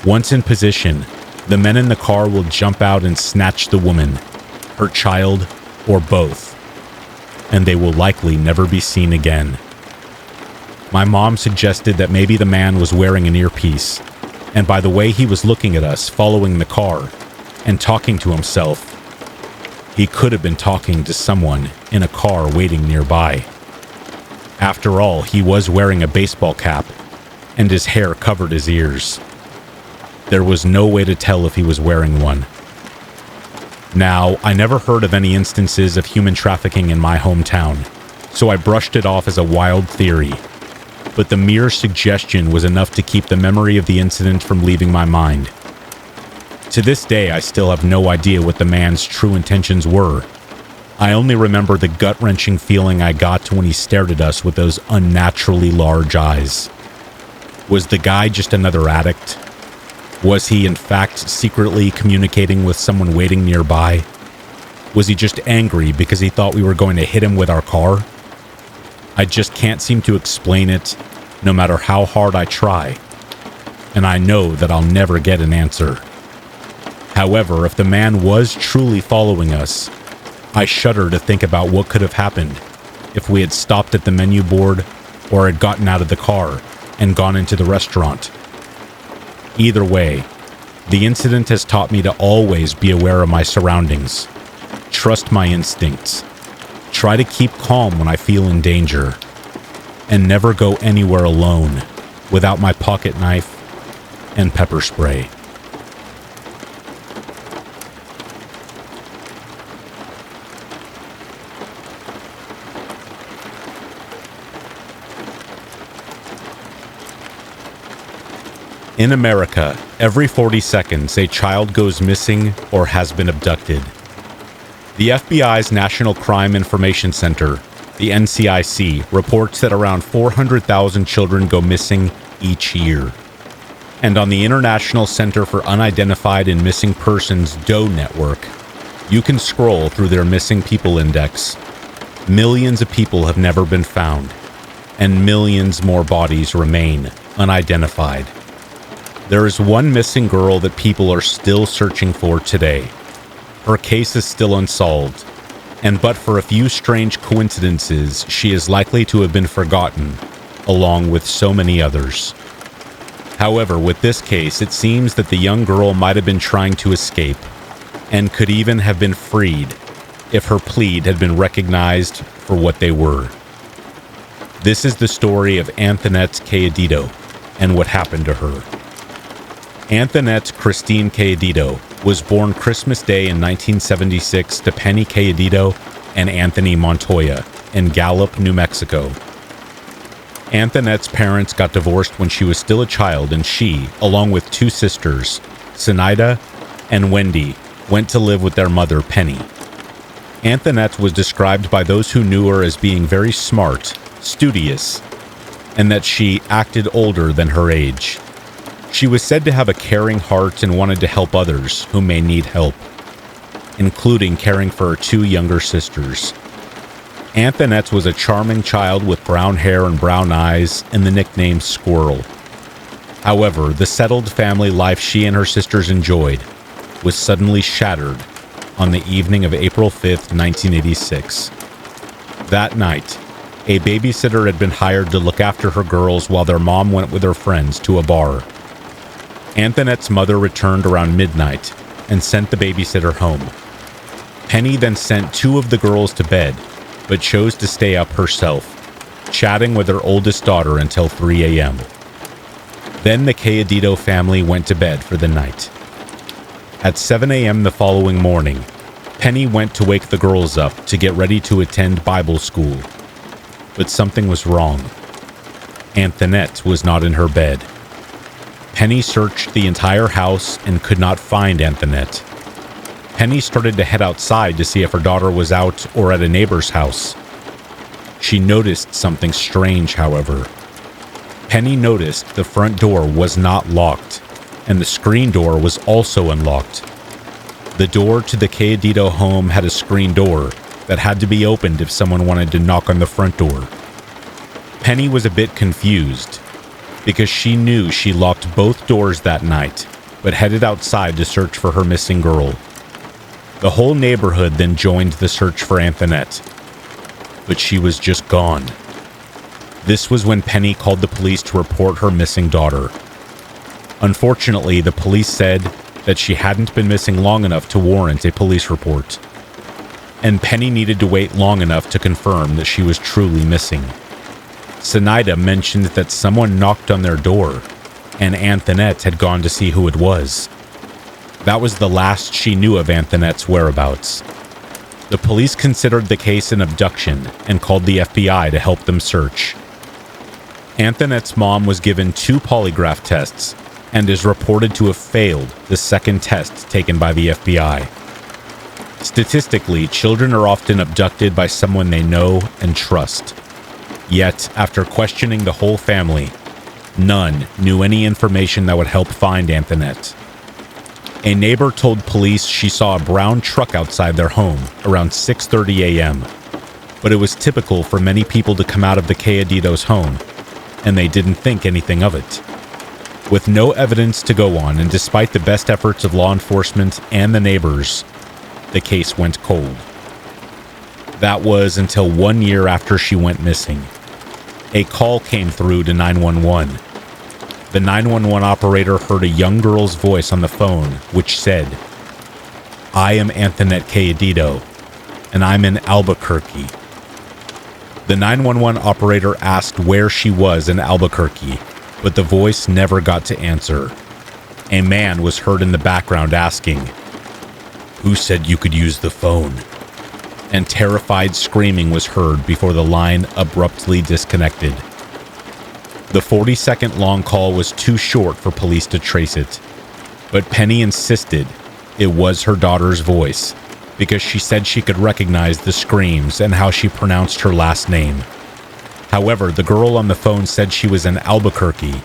Once in position, the men in the car will jump out and snatch the woman, her child, or both, and they will likely never be seen again. My mom suggested that maybe the man was wearing an earpiece, and by the way he was looking at us following the car and talking to himself, he could have been talking to someone in a car waiting nearby. After all, he was wearing a baseball cap, and his hair covered his ears. There was no way to tell if he was wearing one. Now, I never heard of any instances of human trafficking in my hometown, so I brushed it off as a wild theory. But the mere suggestion was enough to keep the memory of the incident from leaving my mind. To this day, I still have no idea what the man's true intentions were. I only remember the gut-wrenching feeling I got when he stared at us with those unnaturally large eyes. Was the guy just another addict? Was he, in fact, secretly communicating with someone waiting nearby? Was he just angry because he thought we were going to hit him with our car? I just can't seem to explain it, no matter how hard I try. And I know that I'll never get an answer. However, if the man was truly following us, I shudder to think about what could have happened if we had stopped at the menu board or had gotten out of the car and gone into the restaurant. Either way, the incident has taught me to always be aware of my surroundings, trust my instincts, try to keep calm when I feel in danger, and never go anywhere alone without my pocket knife and pepper spray. In America, every 40 seconds, a child goes missing or has been abducted. The FBI's National Crime Information Center, the NCIC, reports that around 400,000 children go missing each year. And on the International Center for Unidentified and Missing Persons DOE network, you can scroll through their missing people index. Millions of people have never been found, and millions more bodies remain unidentified. There is one missing girl that people are still searching for today. Her case is still unsolved, and but for a few strange coincidences, she is likely to have been forgotten, along with so many others. However, with this case, it seems that the young girl might have been trying to escape, and could even have been freed if her plea had been recognized for what they were. This is the story of Antoinette Cayedito and what happened to her. Antoinette Christine Cayedito was born Christmas Day in 1976 to Penny Cayedito and Anthony Montoya in Gallup, New Mexico. Antoinette's parents got divorced when she was still a child, and she, along with two sisters, Sinaida and Wendy, went to live with their mother, Penny. Antoinette was described by those who knew her as being very smart, studious, and that she acted older than her age. She was said to have a caring heart and wanted to help others who may need help, including caring for her two younger sisters. Antoinette was a charming child with brown hair and brown eyes and the nickname Squirrel. However, the settled family life she and her sisters enjoyed was suddenly shattered on the evening of April 5th, 1986. That night, a babysitter had been hired to look after her girls while their mom went with her friends to a bar. Antoinette's mother returned around midnight and sent the babysitter home. Penny then sent two of the girls to bed, but chose to stay up herself, chatting with her oldest daughter until 3 a.m. Then the Cayedito family went to bed for the night. At 7 a.m. the following morning, Penny went to wake the girls up to get ready to attend Bible school. But something was wrong. Antoinette was not in her bed. Penny searched the entire house and could not find Antoinette. Penny started to head outside to see if her daughter was out or at a neighbor's house. She noticed something strange, however. Penny noticed the front door was not locked, and the screen door was also unlocked. The door to the Cayedito home had a screen door that had to be opened if someone wanted to knock on the front door. Penny was a bit confused because she knew she locked both doors that night, but headed outside to search for her missing girl. The whole neighborhood then joined the search for Antoinette, but she was just gone. This was when Penny called the police to report her missing daughter. Unfortunately, the police said that she hadn't been missing long enough to warrant a police report, and Penny needed to wait long enough to confirm that she was truly missing. Zenaida mentioned that someone knocked on their door, and Antoinette had gone to see who it was. That was the last she knew of Antoinette's whereabouts. The police considered the case an abduction and called the FBI to help them search. Antoinette's mom was given 2 polygraph tests and is reported to have failed the second test taken by the FBI. Statistically, children are often abducted by someone they know and trust. Yet, after questioning the whole family, none knew any information that would help find Antoinette. A neighbor told police she saw a brown truck outside their home around 6:30 a.m., but it was typical for many people to come out of the Cayeditos' home, and they didn't think anything of it. With no evidence to go on, and despite the best efforts of law enforcement and the neighbors, the case went cold. That was until 1 year after she went missing. A call came through to 911. The 911 operator heard a young girl's voice on the phone, which said, "I am Antoinette Cayedito, and I'm in Albuquerque." The 911 operator asked where she was in Albuquerque, but the voice never got to answer. A man was heard in the background asking, "Who said you could use the phone?" And terrified screaming was heard before the line abruptly disconnected. The 40-second long call was too short for police to trace it, but Penny insisted it was her daughter's voice because she said she could recognize the screams and how she pronounced her last name. However, the girl on the phone said she was in Albuquerque,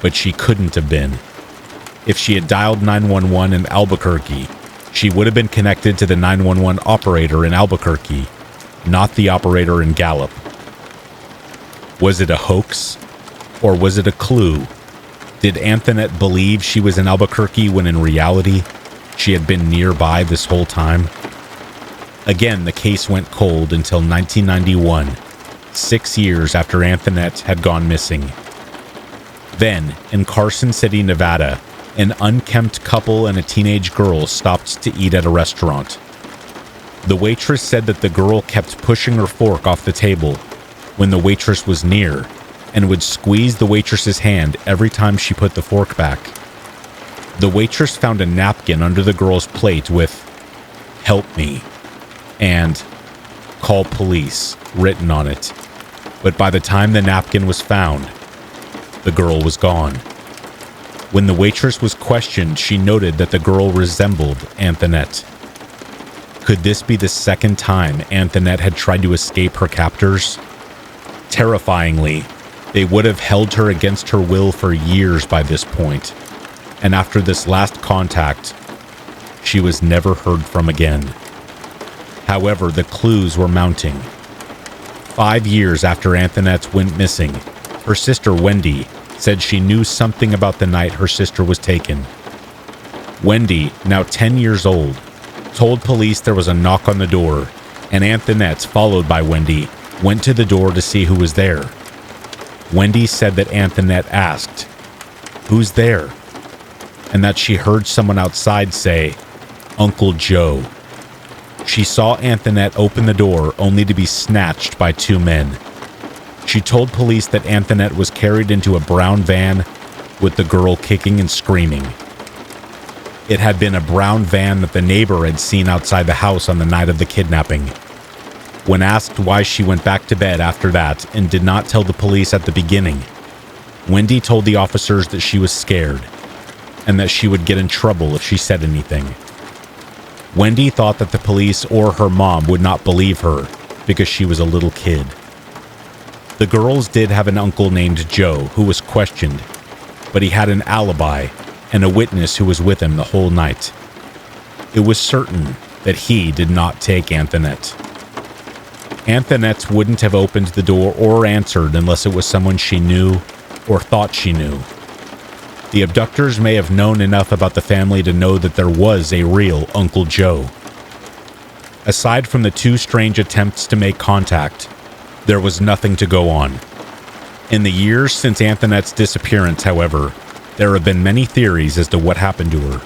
but she couldn't have been. If she had dialed 911 in Albuquerque, she would have been connected to the 911 operator in Albuquerque, not the operator in Gallup. Was it a hoax? Or was it a clue? Did Antoinette believe she was in Albuquerque when in reality, she had been nearby this whole time? Again, the case went cold until 1991, 6 years after Antoinette had gone missing. Then, in Carson City, Nevada, an unkempt couple and a teenage girl stopped to eat at a restaurant. The waitress said that the girl kept pushing her fork off the table when the waitress was near, and would squeeze the waitress's hand every time she put the fork back. The waitress found a napkin under the girl's plate with "Help me" and "Call police" written on it. But by the time the napkin was found, the girl was gone. When the waitress was questioned, she noted that the girl resembled Antoinette. Could this be the second time Antoinette had tried to escape her captors? Terrifyingly, they would have held her against her will for years by this point, and after this last contact, she was never heard from again. However, the clues were mounting. 5 years after Antoinette went missing, her sister Wendy said she knew something about the night her sister was taken. Wendy, now 10 years old, told police there was a knock on the door, and Antoinette, followed by Wendy, went to the door to see who was there. Wendy said that Antoinette asked, "Who's there?" and that she heard someone outside say, "Uncle Joe." She saw Antoinette open the door only to be snatched by 2 men. She told police that Antoinette was carried into a brown van with the girl kicking and screaming. It had been a brown van that the neighbor had seen outside the house on the night of the kidnapping. When asked why she went back to bed after that and did not tell the police at the beginning, Wendy told the officers that she was scared and that she would get in trouble if she said anything. Wendy thought that the police or her mom would not believe her because she was a little kid. The girls did have an uncle named Joe who was questioned, but he had an alibi and a witness who was with him the whole night. It was certain that he did not take Anthonette. Anthonette wouldn't have opened the door or answered unless it was someone she knew or thought she knew. The abductors may have known enough about the family to know that there was a real Uncle Joe. Aside from the two strange attempts to make contact, there was nothing to go on. In the years since Anthonette's disappearance, however, there have been many theories as to what happened to her.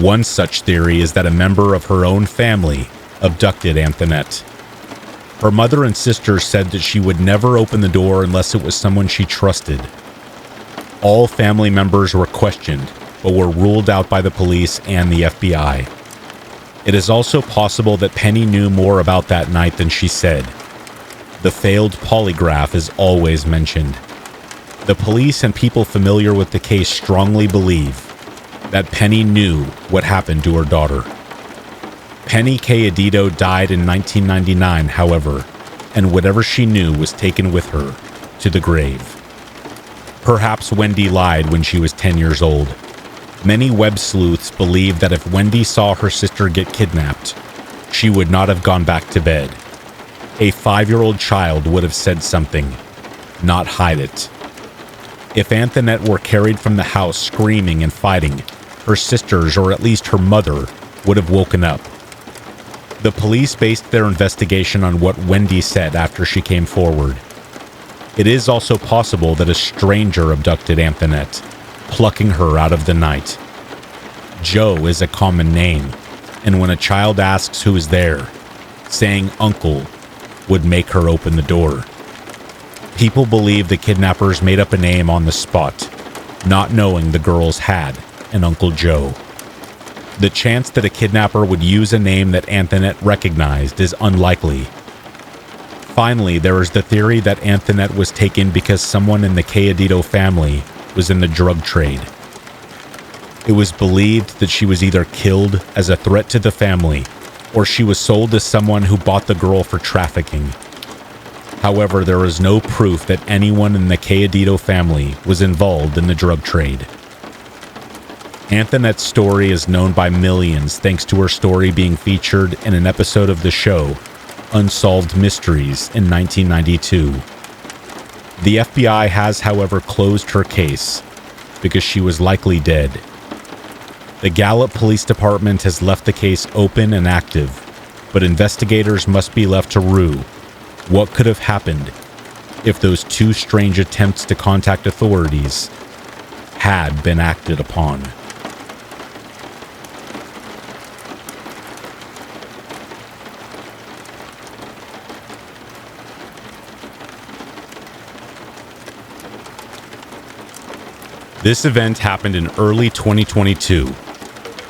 One such theory is that a member of her own family abducted Anthonette. Her mother and sister said that she would never open the door unless it was someone she trusted. All family members were questioned, but were ruled out by the police and the FBI. It is also possible that Penny knew more about that night than she said. The failed polygraph is always mentioned. The police and people familiar with the case strongly believe that Penny knew what happened to her daughter. Penny Cayedito died in 1999, however, and whatever she knew was taken with her to the grave. Perhaps Wendy lied when she was 10 years old. Many web sleuths believe that if Wendy saw her sister get kidnapped, she would not have gone back to bed. A 5-year-old child would have said something, not hide it. If Anthonette were carried from the house screaming and fighting, her sisters, or at least her mother, would have woken up. The police based their investigation on what Wendy said after she came forward. It is also possible that a stranger abducted Anthonette, plucking her out of the night. Joe is a common name, and when a child asks who is there, saying uncle would make her open the door. People believe the kidnappers made up a name on the spot, not knowing the girls had an Uncle Joe. The chance that a kidnapper would use a name that Anthonette recognized is unlikely. Finally, there is the theory that Anthonette was taken because someone in the Cayedito family was in the drug trade. It was believed that she was either killed as a threat to the family, or she was sold to someone who bought the girl for trafficking. However, there is no proof that anyone in the Cayedito family was involved in the drug trade. Anthonette's story is known by millions thanks to her story being featured in an episode of the show Unsolved Mysteries in 1992. The FBI has, however, closed her case because she was likely dead. The Gallup Police Department has left the case open and active, but investigators must be left to rue what could have happened if those two strange attempts to contact authorities had been acted upon. This event happened in early 2022.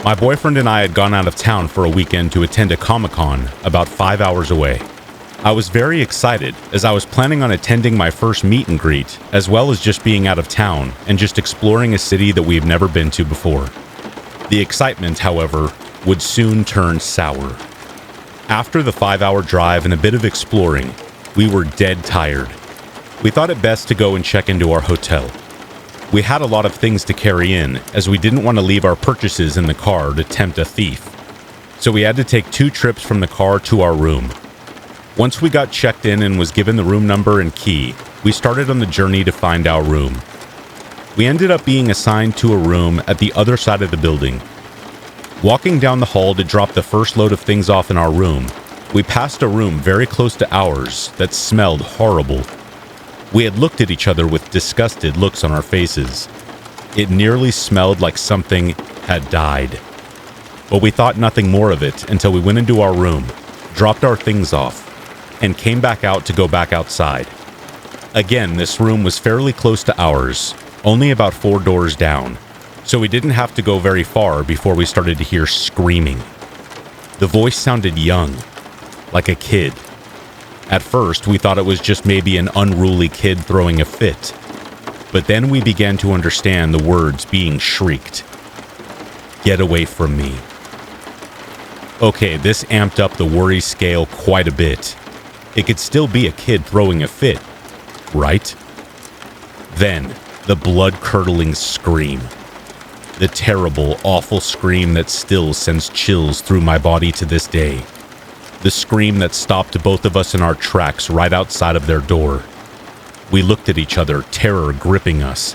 My boyfriend and I had gone out of town for a weekend to attend a Comic-Con about 5 hours away. I was very excited as I was planning on attending my first meet and greet, as well as just being out of town and just exploring a city that we've never been to before. The excitement, however, would soon turn sour. After the 5-hour drive and a bit of exploring, we were dead tired. We thought it best to go and check into our hotel. We had a lot of things to carry in, as we didn't want to leave our purchases in the car to tempt a thief. So we had to take 2 trips from the car to our room. Once we got checked in and was given the room number and key, we started on the journey to find our room. We ended up being assigned to a room at the other side of the building. Walking down the hall to drop the first load of things off in our room, we passed a room very close to ours that smelled horrible. We had looked at each other with disgusted looks on our faces. It nearly smelled like something had died. But we thought nothing more of it until we went into our room, dropped our things off, and came back out to go back outside. Again, this room was fairly close to ours, only about 4 doors down, so we didn't have to go very far before we started to hear screaming. The voice sounded young, like a kid. At first, we thought it was just maybe an unruly kid throwing a fit, but then we began to understand the words being shrieked. "Get away from me." Okay, this amped up the worry scale quite a bit. It could still be a kid throwing a fit, right? Then, the blood-curdling scream. The terrible, awful scream that still sends chills through my body to this day. The scream that stopped both of us in our tracks right outside of their door. We looked at each other, terror gripping us.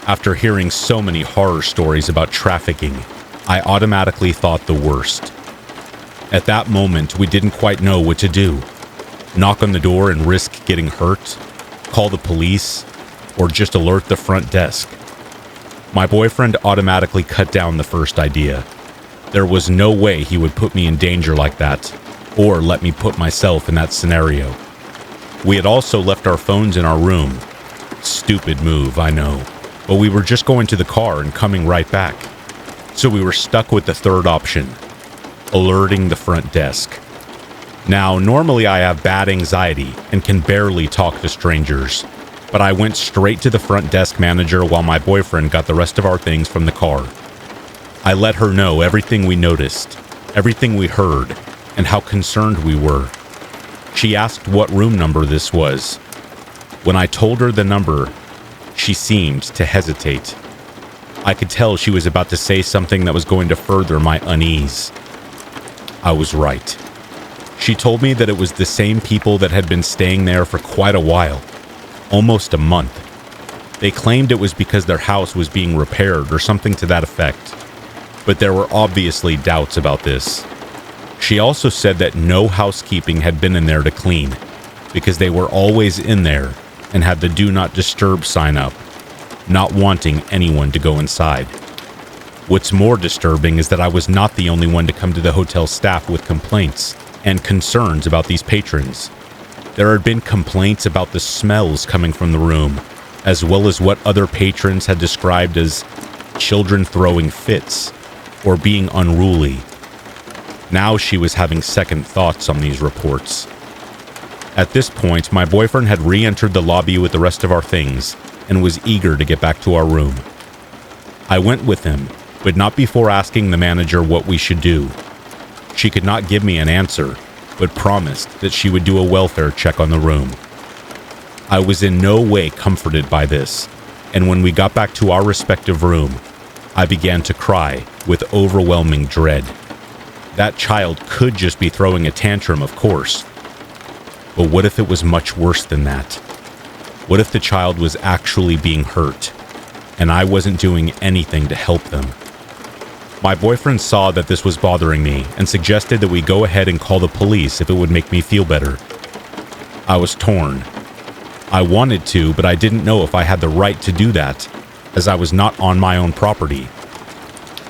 After hearing so many horror stories about trafficking, I automatically thought the worst. At that moment, we didn't quite know what to do. Knock on the door and risk getting hurt, call the police, or just alert the front desk. My boyfriend automatically cut down the first idea. There was no way he would put me in danger like that, or let me put myself in that scenario. We had also left our phones in our room. Stupid move, I know, but we were just going to the car and coming right back. So we were stuck with the third option, alerting the front desk. Now, normally I have bad anxiety and can barely talk to strangers, but I went straight to the front desk manager while my boyfriend got the rest of our things from the car. I let her know everything we noticed, everything we heard, and how concerned we were. She asked what room number this was. When I told her the number, she seemed to hesitate. I could tell she was about to say something that was going to further my unease. I was right. She told me that it was the same people that had been staying there for quite a while, almost a month. They claimed it was because their house was being repaired or something to that effect, but there were obviously doubts about this. She also said that no housekeeping had been in there to clean, because they were always in there and had the Do Not Disturb sign up, not wanting anyone to go inside. What's more disturbing is that I was not the only one to come to the hotel staff with complaints and concerns about these patrons. There had been complaints about the smells coming from the room, as well as what other patrons had described as children throwing fits or being unruly. Now she was having second thoughts on these reports. At this point, my boyfriend had re-entered the lobby with the rest of our things and was eager to get back to our room. I went with him, but not before asking the manager what we should do. She could not give me an answer, but promised that she would do a welfare check on the room. I was in no way comforted by this, and when we got back to our respective room, I began to cry with overwhelming dread. That child could just be throwing a tantrum, of course. But what if it was much worse than that? What if the child was actually being hurt, and I wasn't doing anything to help them? My boyfriend saw that this was bothering me and suggested that we go ahead and call the police if it would make me feel better. I was torn. I wanted to, but I didn't know if I had the right to do that, as I was not on my own property.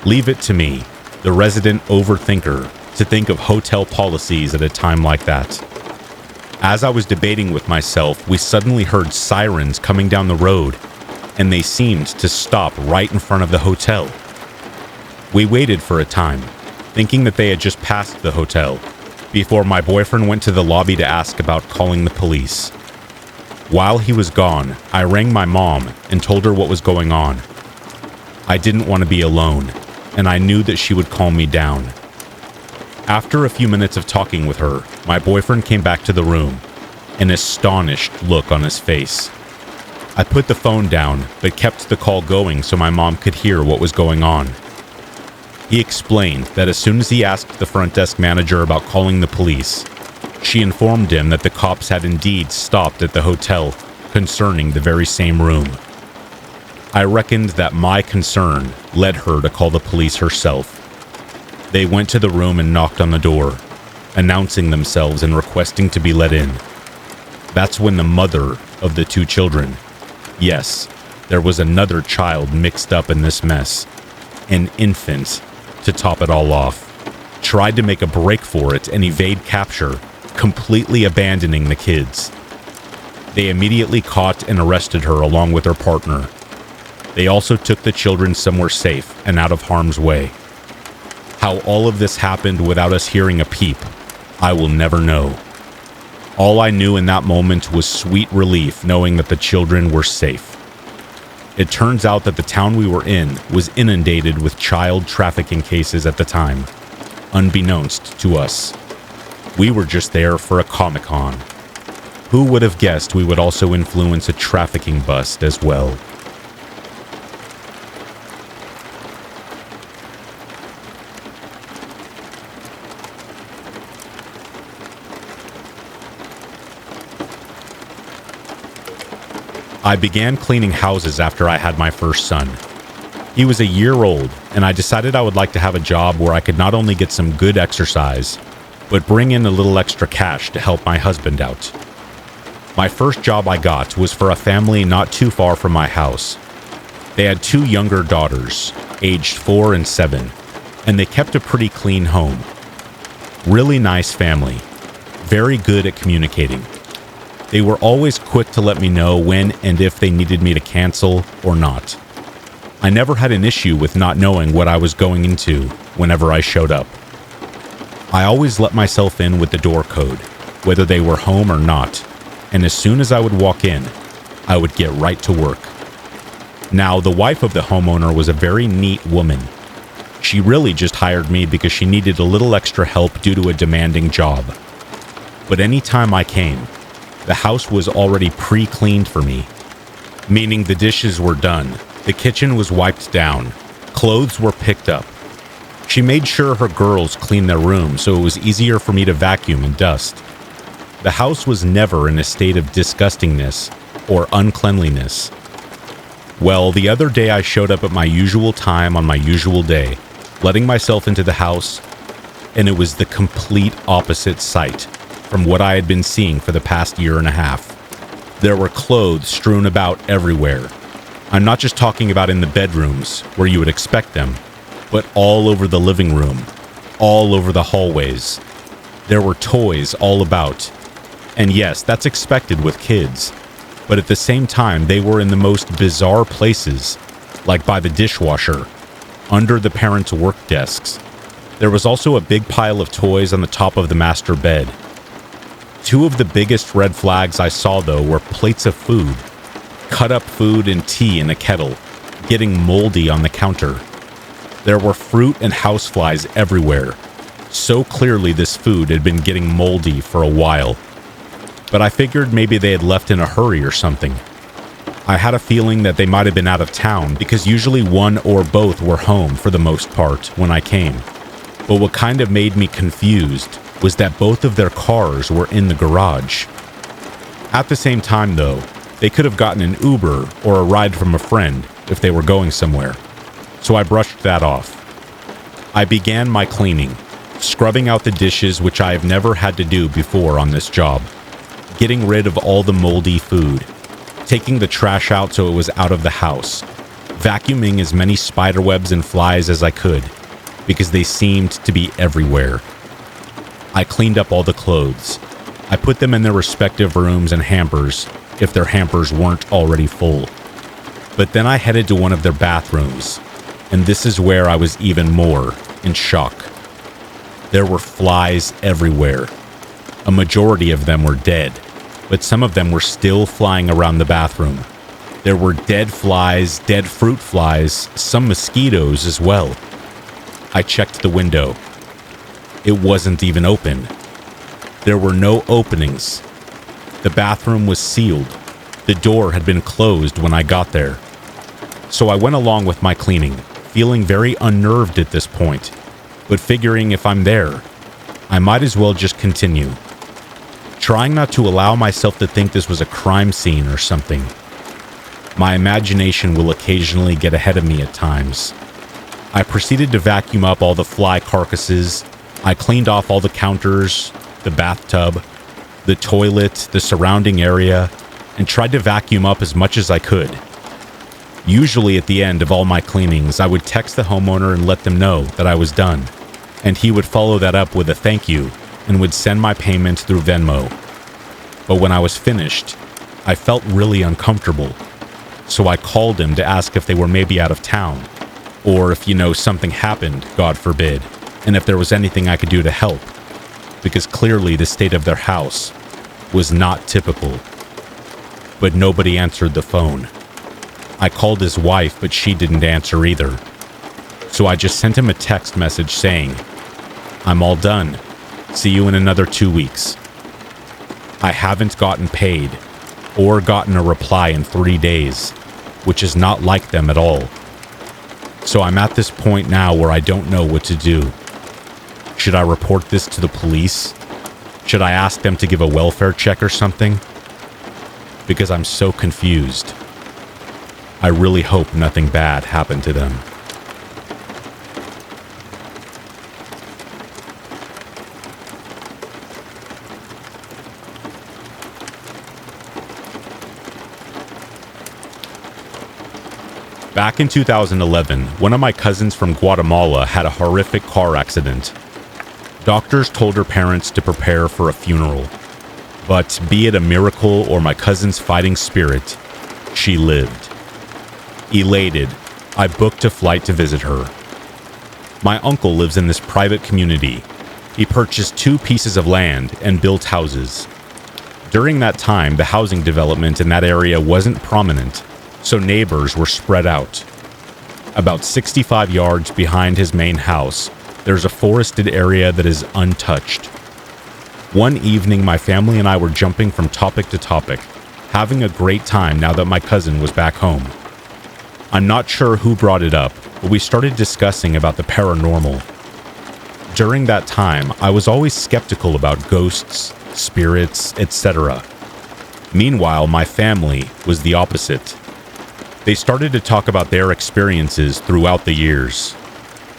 Leave it to me, the resident overthinker, to think of hotel policies at a time like that. As I was debating with myself, we suddenly heard sirens coming down the road, and they seemed to stop right in front of the hotel. We waited for a time, thinking that they had just passed the hotel, before my boyfriend went to the lobby to ask about calling the police. While he was gone, I rang my mom and told her what was going on. I didn't want to be alone, and I knew that she would calm me down. After a few minutes of talking with her, my boyfriend came back to the room, an astonished look on his face. I put the phone down, but kept the call going so my mom could hear what was going on. He explained that as soon as he asked the front desk manager about calling the police, she informed him that the cops had indeed stopped at the hotel concerning the very same room. I reckoned that my concern led her to call the police herself. They went to the room and knocked on the door, announcing themselves and requesting to be let in. That's when the mother of the two children, yes, there was another child mixed up in this mess, an infant, to top it all off, tried to make a break for it and evade capture, completely abandoning the kids. They immediately caught and arrested her along with her partner. They also took the children somewhere safe and out of harm's way. How all of this happened without us hearing a peep, I will never know. All I knew in that moment was sweet relief knowing that the children were safe. It turns out that the town we were in was inundated with child trafficking cases at the time, unbeknownst to us. We were just there for a Comic-Con. Who would have guessed we would also influence a trafficking bust as well? I began cleaning houses after I had my first son. He was a year old, and I decided I would like to have a job where I could not only get some good exercise, but bring in a little extra cash to help my husband out. My first job I got was for a family not too far from my house. They had 2 younger daughters, aged 4 and 7, and they kept a pretty clean home. Really nice family, very good at communicating. They were always quick to let me know when and if they needed me to cancel or not. I never had an issue with not knowing what I was going into whenever I showed up. I always let myself in with the door code, whether they were home or not, and as soon as I would walk in, I would get right to work. Now, the wife of the homeowner was a very neat woman. She really just hired me because she needed a little extra help due to a demanding job. But anytime I came, the house was already pre-cleaned for me, meaning the dishes were done, the kitchen was wiped down, clothes were picked up. She made sure her girls cleaned their room so it was easier for me to vacuum and dust. The house was never in a state of disgustingness or uncleanliness. Well, the other day I showed up at my usual time on my usual day, letting myself into the house, and it was the complete opposite sight from what I had been seeing for the past year and a half. There were clothes strewn about everywhere. I'm not just talking about in the bedrooms, where you would expect them, but all over the living room, all over the hallways. There were toys all about. And yes, that's expected with kids. But at the same time, they were in the most bizarre places, like by the dishwasher, under the parents' work desks. There was also a big pile of toys on the top of the master bed. 2 of the biggest red flags I saw, though, were plates of food, cut up food and tea in a kettle, getting moldy on the counter. There were fruit and houseflies everywhere. So clearly this food had been getting moldy for a while. But I figured maybe they had left in a hurry or something. I had a feeling that they might have been out of town because usually one or both were home for the most part when I came. But what kind of made me confused was that both of their cars were in the garage. At the same time, though, they could have gotten an Uber or a ride from a friend if they were going somewhere. So I brushed that off. I began my cleaning, scrubbing out the dishes, which I have never had to do before on this job, getting rid of all the moldy food, taking the trash out so it was out of the house, vacuuming as many spiderwebs and flies as I could, because they seemed to be everywhere. I cleaned up all the clothes. I put them in their respective rooms and hampers, if their hampers weren't already full. But then I headed to one of their bathrooms, and this is where I was even more in shock. There were flies everywhere. A majority of them were dead, but some of them were still flying around the bathroom. There were dead flies, dead fruit flies, some mosquitoes as well. I checked the window. It wasn't even open. There were no openings. The bathroom was sealed. The door had been closed when I got there. So I went along with my cleaning, feeling very unnerved at this point, but figuring if I'm there, I might as well just continue. Trying not to allow myself to think this was a crime scene or something. My imagination will occasionally get ahead of me at times. I proceeded to vacuum up all the fly carcasses. I cleaned off all the counters, the bathtub, the toilet, the surrounding area, and tried to vacuum up as much as I could. Usually at the end of all my cleanings, I would text the homeowner and let them know that I was done, and he would follow that up with a thank you and would send my payment through Venmo. But when I was finished, I felt really uncomfortable, so I called him to ask if they were maybe out of town, or if, something happened, God forbid, and if there was anything I could do to help, because clearly the state of their house was not typical. But nobody answered the phone. I called his wife, but she didn't answer either. So I just sent him a text message saying, "I'm all done. See you in another 2 weeks." I haven't gotten paid or gotten a reply in 3 days, which is not like them at all. So I'm at this point now where I don't know what to do. Should I report this to the police? Should I ask them to give a welfare check or something? Because I'm so confused. I really hope nothing bad happened to them. Back in 2011, one of my cousins from Guatemala had a horrific car accident. Doctors told her parents to prepare for a funeral. But be it a miracle or my cousin's fighting spirit, she lived. Elated, I booked a flight to visit her. My uncle lives in this private community. He purchased 2 pieces of land and built houses. During that time, the housing development in that area wasn't prominent, so neighbors were spread out. About 65 yards behind his main house, there's a forested area that is untouched. One evening, my family and I were jumping from topic to topic, having a great time now that my cousin was back home. I'm not sure who brought it up, but we started discussing about the paranormal. During that time, I was always skeptical about ghosts, spirits, etc. Meanwhile, my family was the opposite. They started to talk about their experiences throughout the years.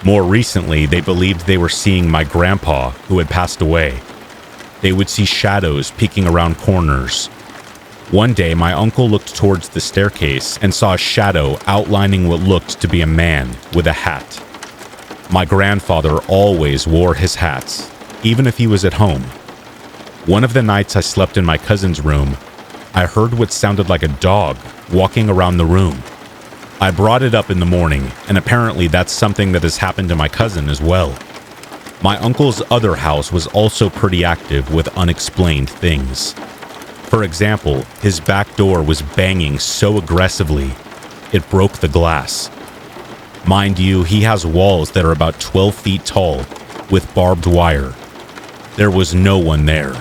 More recently, they believed they were seeing my grandpa, who had passed away. They would see shadows peeking around corners. One day, my uncle looked towards the staircase and saw a shadow outlining what looked to be a man with a hat. My grandfather always wore his hats, even if he was at home. One of the nights I slept in my cousin's room, I heard what sounded like a dog walking around the room. I brought it up in the morning, and apparently that's something that has happened to my cousin as well. My uncle's other house was also pretty active with unexplained things. For example, his back door was banging so aggressively, it broke the glass. Mind you, he has walls that are about 12 feet tall with barbed wire. There was no one there.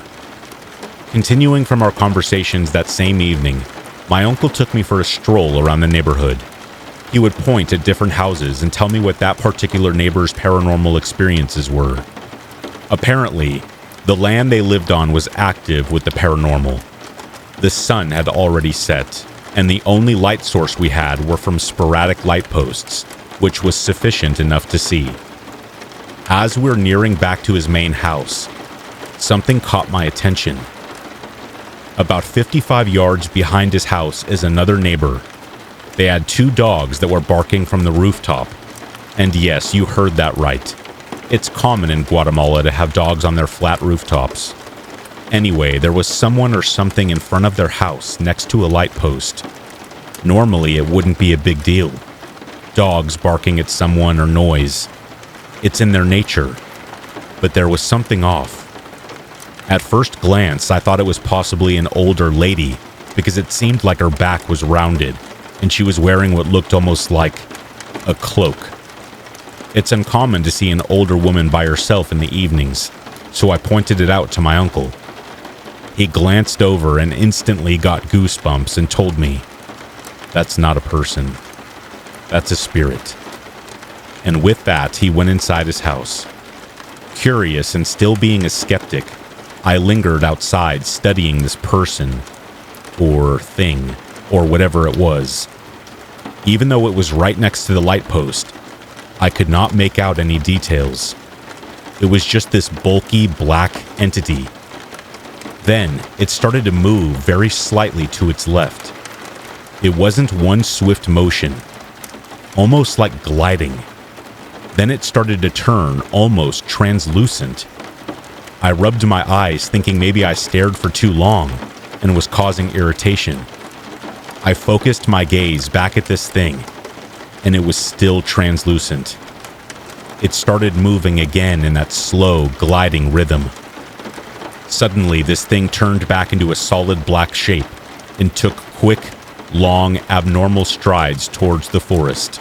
Continuing from our conversations that same evening, my uncle took me for a stroll around the neighborhood. He would point at different houses and tell me what that particular neighbor's paranormal experiences were. Apparently, the land they lived on was active with the paranormal. The sun had already set, and the only light source we had were from sporadic light posts, which was sufficient enough to see. As we're nearing back to his main house, something caught my attention. About 55 yards behind his house is another neighbor. They had 2 dogs that were barking from the rooftop. And yes, you heard that right. It's common in Guatemala to have dogs on their flat rooftops. Anyway, there was someone or something in front of their house next to a light post. Normally, it wouldn't be a big deal. Dogs barking at someone or noise. It's in their nature. But there was something off. At first glance, I thought it was possibly an older lady because it seemed like her back was rounded and she was wearing what looked almost like a cloak. It's uncommon to see an older woman by herself in the evenings, so I pointed it out to my uncle. He glanced over and instantly got goosebumps and told me, "That's not a person. That's a spirit." And with that, he went inside his house. Curious and still being a skeptic, I lingered outside studying this person, or thing, or whatever it was. Even though it was right next to the light post, I could not make out any details. It was just this bulky black entity. Then it started to move very slightly to its left. It wasn't one swift motion, almost like gliding. Then it started to turn almost translucent. I rubbed my eyes thinking maybe I stared for too long and was causing irritation. I focused my gaze back at this thing, and it was still translucent. It started moving again in that slow, gliding rhythm. Suddenly, this thing turned back into a solid black shape and took quick, long, abnormal strides towards the forest.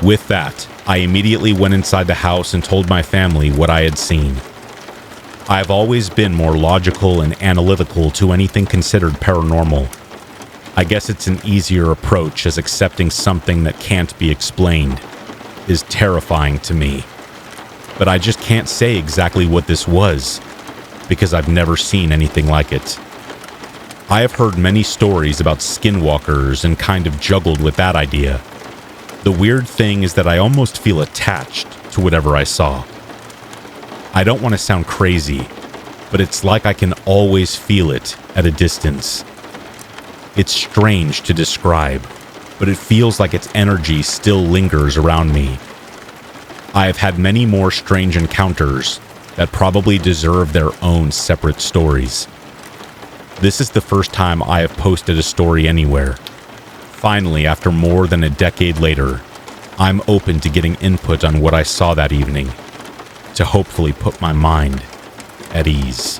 With that, I immediately went inside the house and told my family what I had seen. I've always been more logical and analytical to anything considered paranormal. I guess it's an easier approach, as accepting something that can't be explained is terrifying to me. But I just can't say exactly what this was, because I've never seen anything like it. I have heard many stories about skinwalkers and kind of juggled with that idea. The weird thing is that I almost feel attached to whatever I saw. I don't want to sound crazy, but it's like I can always feel it at a distance. It's strange to describe, but it feels like its energy still lingers around me. I have had many more strange encounters that probably deserve their own separate stories. This is the first time I have posted a story anywhere. Finally, after more than a decade later, I'm open to getting input on what I saw that evening, to hopefully put my mind at ease.